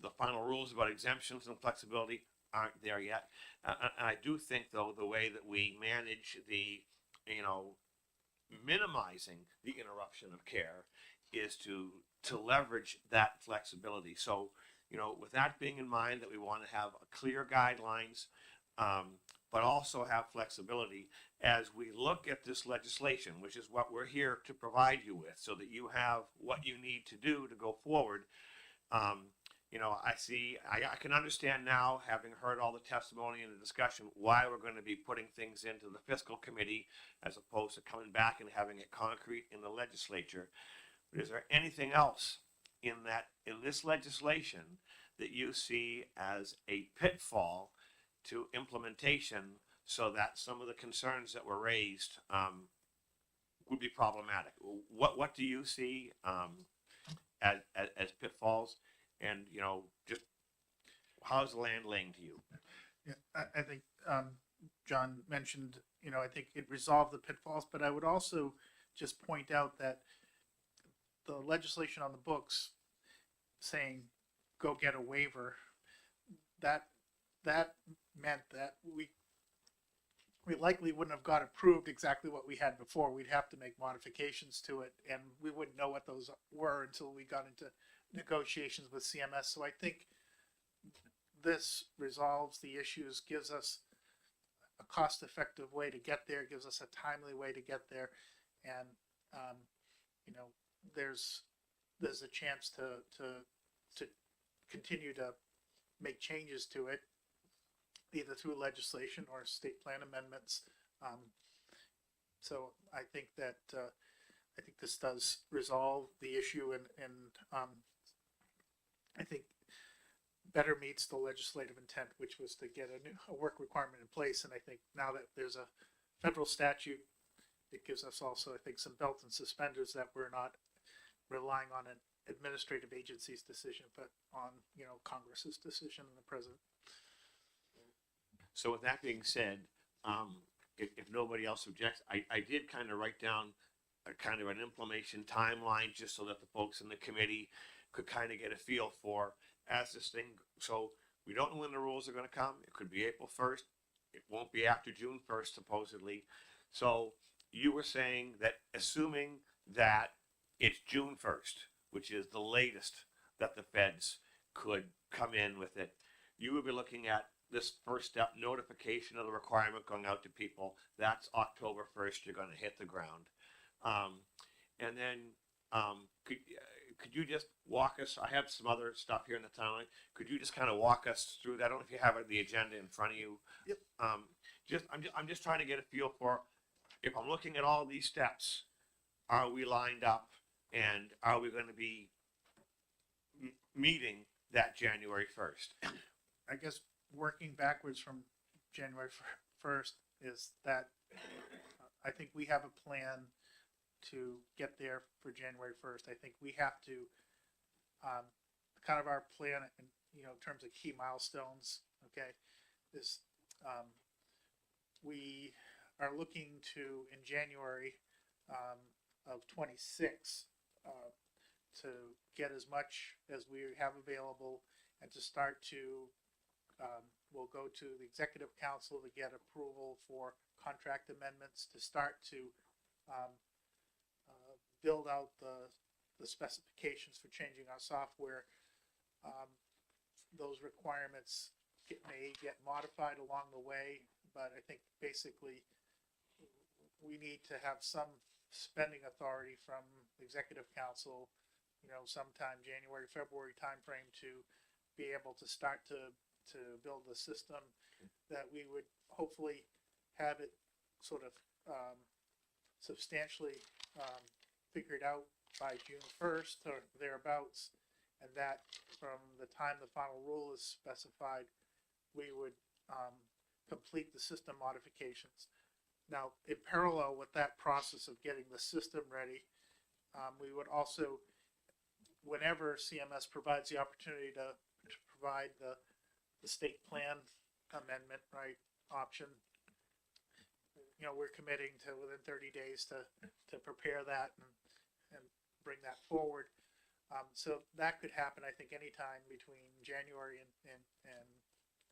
The final rules about exemptions and flexibility aren't there yet. And I do think, though, the way that we manage the, minimizing the interruption of care is to leverage that flexibility. So, with that being in mind, that we want to have clear guidelines, but also have flexibility as we look at this legislation, which is what we're here to provide you with, so that you have what you need to do to go forward. I can understand now, having heard all the testimony and the discussion, why we're going to be putting things into the fiscal committee as opposed to coming back and having it concrete in the legislature. But is there anything else in this legislation that you see as a pitfall to implementation, so that some of the concerns that were raised would be problematic? What do you see as pitfalls, and just how's the land laying to you? Yeah, I think John mentioned I think it resolved the pitfalls, but I would also just point out that the legislation on the books saying go get a waiver, that meant that we likely wouldn't have got approved exactly what we had before. We'd have to make modifications to it, and we wouldn't know what those were until we got into negotiations with CMS. So I think this resolves the issues, gives us a cost-effective way to get there, gives us a timely way to get there, and there's a chance to continue to make changes to it, either through legislation or state plan amendments. So I think that this does resolve the issue, and I think better meets the legislative intent, which was to get a work requirement in place. And I think now that there's a federal statute, it gives us also, I think, some belts and suspenders that we're not relying on an administrative agency's decision, but on Congress's decision and the president. So with that being said, if nobody else objects, I did kind of write down a kind of an implementation timeline just so that the folks in the committee could kind of get a feel for as this thing. So we don't know when the rules are going to come. It could be April 1st. It won't be after June 1st, supposedly. So you were saying that assuming that it's June 1st, which is the latest that the feds could come in with it, you would be looking at this first step notification of the requirement going out to people. That's October 1st. You're going to hit the ground. And then could you just walk us? I have some other stuff here in the timeline. Could you just kind of walk us through that? I don't know if you have the agenda in front of you. Yep. I'm just trying to get a feel for, if I'm looking at all these steps, are we lined up, and are we going to be meeting that January 1st? I guess working backwards from January 1st is that I think we have a plan to get there for January 1st. I think we have to kind of our plan in terms of key milestones. Okay, is we are looking to, in January of 26, to get as much as we have available, and to start to we'll go to the executive council to get approval for contract amendments, to start to build out the specifications for changing our software. Those requirements may get modified along the way, but I think basically we need to have some spending authority from the executive council, sometime January, February timeframe, to be able to start to build the system that we would hopefully have it sort of substantially figured out by June 1st or thereabouts, and that from the time the final rule is specified, we would complete the system modifications. Now, in parallel with that process of getting the system ready, we would also, whenever CMS provides the opportunity to provide the state plan amendment, right, option, we're committing to within 30 days to prepare that and bring that forward. So that could happen, I think, anytime between January and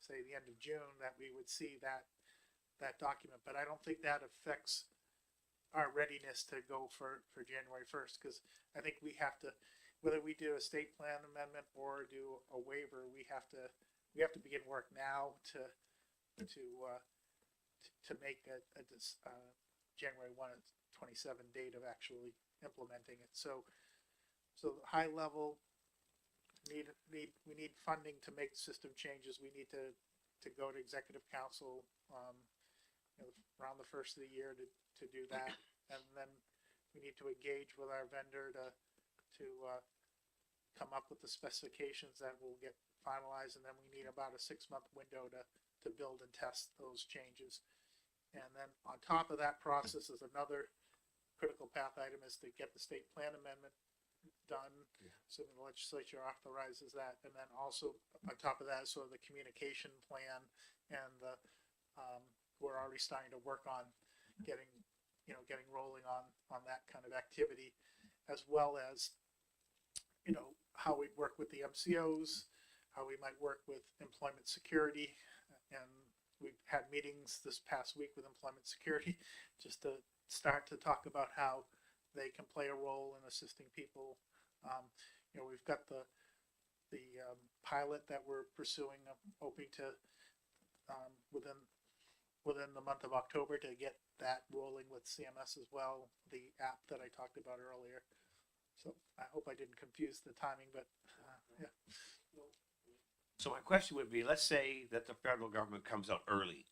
say the end of June, that we would see that document. But I don't think that affects our readiness to go for January 1st, because I think we have to, whether we do a state plan amendment or do a waiver, we have to begin work now to make a January 1 of 27 date of actually implementing it. So high level, we need funding to make system changes. We need to go to executive council around the first of the year to do that, and then we need to engage with our vendor to come up with the specifications that will get finalized, and then we need about a 6-month window to build and test those changes. And then on top of that process is another critical path item, is to get the state plan amendment done, assuming the legislature authorizes that. And then also on top of that is sort of the communication plan and the we're already starting to work on getting, getting rolling on that kind of activity, as well as, how we work with the MCOs, how we might work with employment security. And we've had meetings this past week with employment security just to start to talk about how they can play a role in assisting people. We've got the pilot that we're pursuing. I'm hoping to within the month of October to get that rolling with CMS as well. The app that I talked about earlier. So I hope I didn't confuse the timing, but yeah. So my question would be, let's say that the federal government comes out early.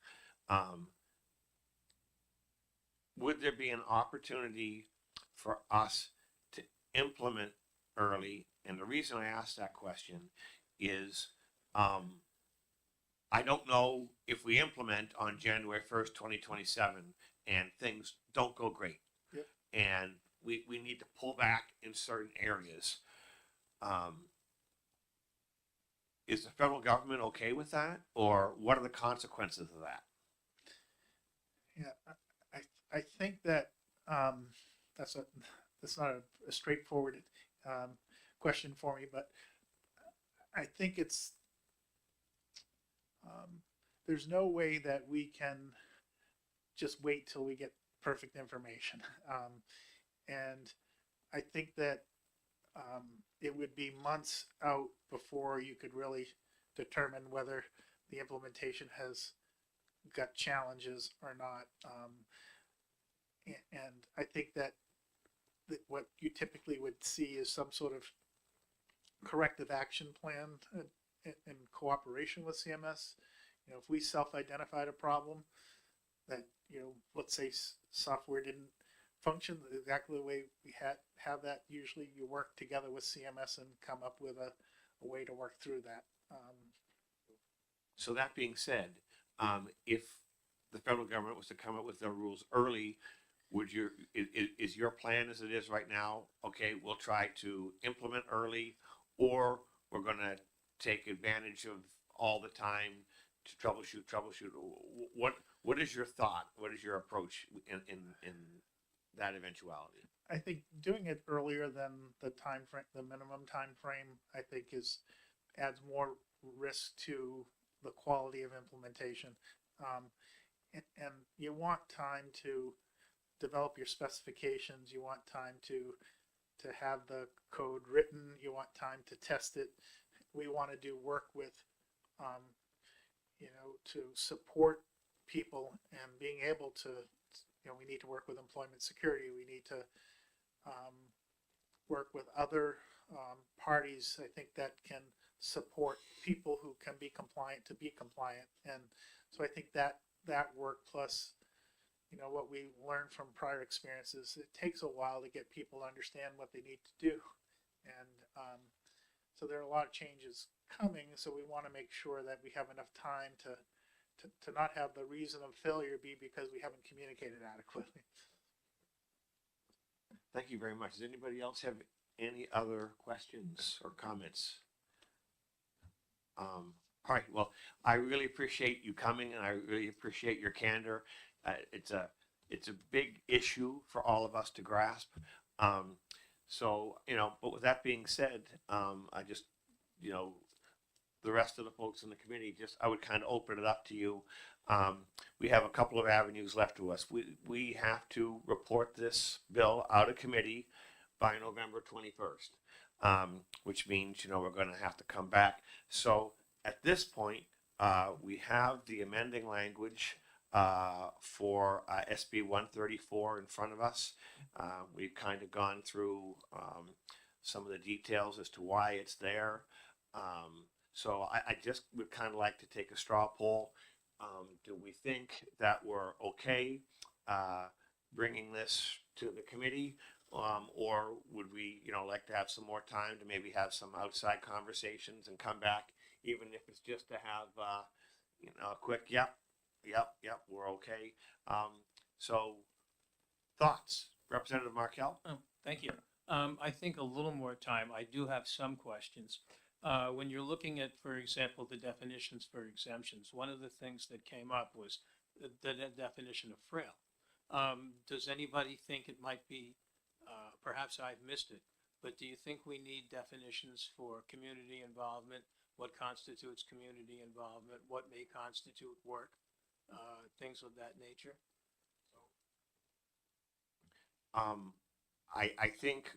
Would there be an opportunity for us to implement early? And the reason I ask that question is, I don't know if we implement on January 1st, 2027 and things don't go great. Yep. And we need to pull back in certain areas. Is the federal government okay with that, or what are the consequences of that? Yeah, I think that that's not a straightforward question for me, but I think it's there's no way that we can just wait till we get perfect information, and I think that it would be months out before you could really determine whether the implementation has got challenges or not. And I think that what you typically would see is some sort of corrective action plan in cooperation with CMS. If we self-identified a problem that, let's say software didn't function exactly the way we have that, usually you work together with CMS and come up with a way to work through that. So that being said, if the federal government was to come up with their rules early, is your plan as it is right now, okay, we'll try to implement early, or we're going to take advantage of all the time to troubleshoot? What is your thought? What is your approach in that eventuality? I think doing it earlier than the time frame, the minimum time frame, I think adds more risk to the quality of implementation. And you want time to develop your specifications. You want time to have the code written. You want time to test it. We want to do work with, to support people and being able to, we need to work with employment security. We need to work with other parties, I think, that can support people who can be compliant to be compliant. And so I think that work plus, what we learned from prior experiences, it takes a while to get people to understand what they need to do. And so there are a lot of changes coming, so we want to make sure that we have enough time to not have the reason of failure be because we haven't communicated adequately. Thank you very much. Does anybody else have any other questions or comments? All right. Well, I really appreciate you coming, and I really appreciate your candor. It's a big issue for all of us to grasp. So, but with that being said, I just, the rest of the folks in the committee, I would kind of open it up to you. We have a couple of avenues left to us. We have to report this bill out of committee by November 21st, which means, we're going to have to come back. So at this point, we have the amending language for SB 134 in front of us. We've kind of gone through some of the details as to why it's there. So I just would kind of like to take a straw poll. Do we think that we're okay bringing this to the committee, or would we, like to have some more time to maybe have some outside conversations and come back, even if it's just to have a quick yep, we're okay. So thoughts, Representative Markell? Oh, thank you. I think a little more time. I do have some questions. When you're looking at, for example, the definitions for exemptions, one of the things that came up was the definition of frail. Does anybody think it might be, perhaps I've missed it, but do you think we need definitions for community involvement? What constitutes community involvement? What may constitute work? Things of that nature? I think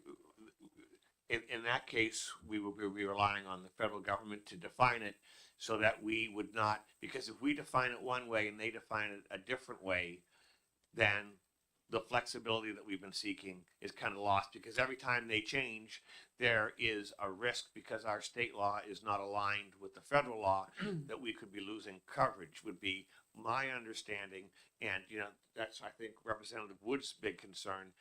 in that case, we will be relying on the federal government to define it so that we would not, because if we define it one way and they define it a different way, then the flexibility that we've been seeking is kind of lost, because every time they change, there is a risk, because our state law is not aligned with the federal law, that we could be losing coverage, would be my understanding. And, you know, that's, I think, Representative Wood's big concern.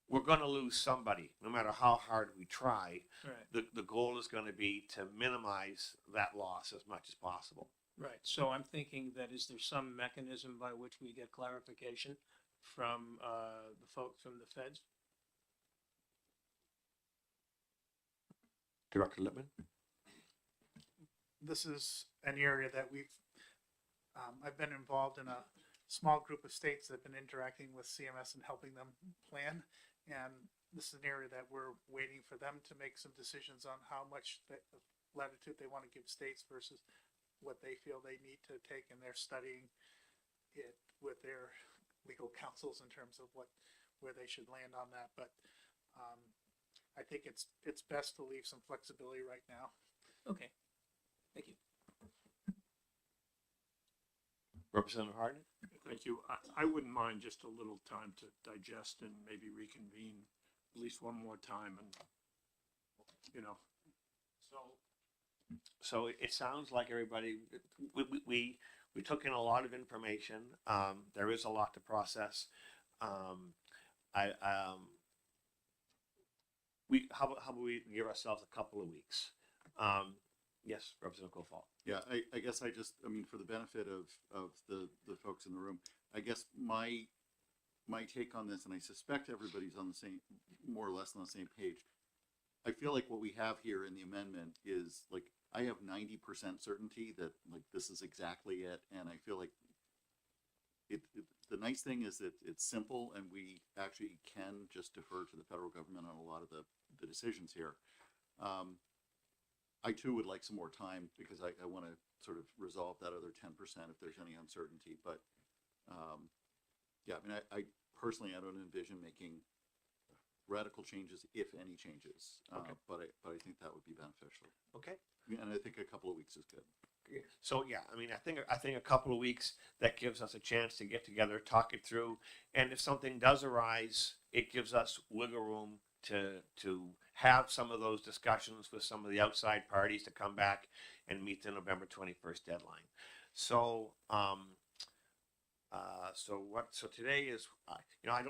We're going to lose somebody, no matter how hard we try. Right. The goal is going to be to minimize that loss as much as possible. Right. So I'm thinking that is there some mechanism by which we get clarification from the folks from the feds? Director Lippman? This is an area that I've been involved in a small group of states that have been interacting with CMS and helping them plan. And this is an area that we're waiting for them to make some decisions on how much latitude they want to give states versus what they feel they need to take, and they're studying it with their legal counsels in terms of where they should land on that. But I think it's best to leave some flexibility right now. Okay. Thank you. Representative Harden? Thank you. I wouldn't mind just a little time to digest and maybe reconvene at least one more time, and, you know. So it sounds like everybody, we took in a lot of information. There is a lot to process. How about we give ourselves a couple of weeks? Yes, Representative Kofal. Yeah, I guess I mean, for the benefit of the folks in the room, I guess my take on this, and I suspect everybody's on the same, more or less on the same page. I feel like what we have here in the amendment is, like, I have 90% certainty that, like, this is exactly it, and I feel like the nice thing is that it's simple, and we actually can just defer to the federal government on a lot of the decisions here. I too would like some more time, because I want to sort of resolve that other 10% if there's any uncertainty. But yeah, I mean, I personally, I don't envision making radical changes, if any changes. Okay. But I think that would be beneficial. Okay. And I think a couple of weeks is good. So yeah, I mean, I think a couple of weeks, that gives us a chance to get together, talk it through, and if something does arise, it gives us wiggle room to have some of those discussions with some of the outside parties to come back and meet the November 21st deadline. So so today is, you know, I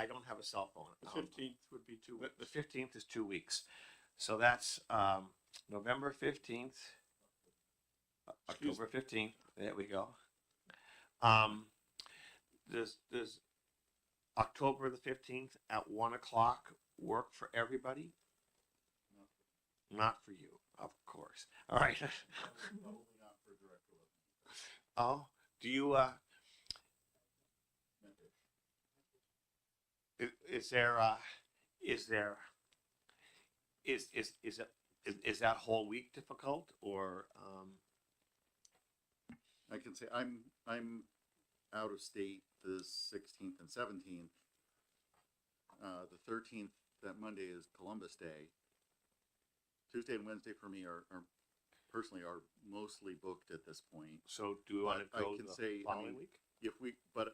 don't have a cell phone. The 15th would be 2 weeks. The 15th is 2 weeks. So that's November 15th, October 15th. There we go. Does October the 15th at 1 o'clock work for everybody? Not for you, of course. All right. Oh, do you, is that whole week difficult, or, I can say I'm out of state the 16th and 17th. The 13th, that Monday, is Columbus Day. Tuesday and Wednesday for me are personally mostly booked at this point. so do we want to But I go can the say, I following mean, week? If we, but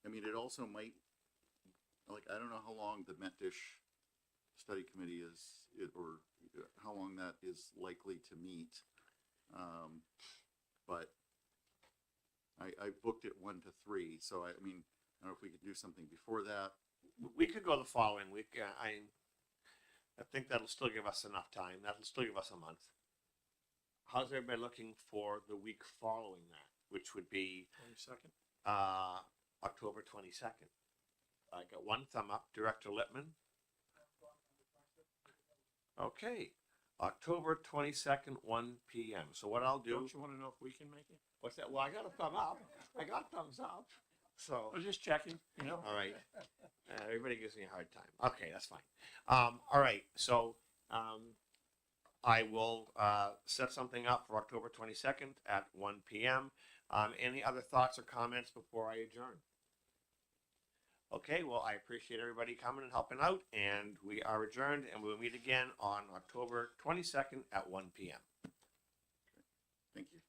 I mean, it also might, like, I don't know how long the Met-Dish study committee or how long that is likely to meet. But I booked it 1 to 3, so I mean, I don't know if we could do something before that. We could go the following week. I think that'll still give us enough time. That'll still give us a month. How's everybody looking for the week following that, which would be 22nd. October 22nd? I got one thumb up. Director Lippman? Okay. October 22nd, 1 p.m. So what I'll do, Don't you wanna know if we can make it? what's that? Well, I got a thumb up. I got thumbs up. So, I was just checking, you know? all right. Everybody gives me a hard time. Okay, that's fine. All right. So, I will set something up for October 22nd at 1 p.m. Any other thoughts or comments before I adjourn? Okay, well, I appreciate everybody coming and helping out, and we are adjourned, and we'll meet again on October 22nd at 1 p.m. Thank you.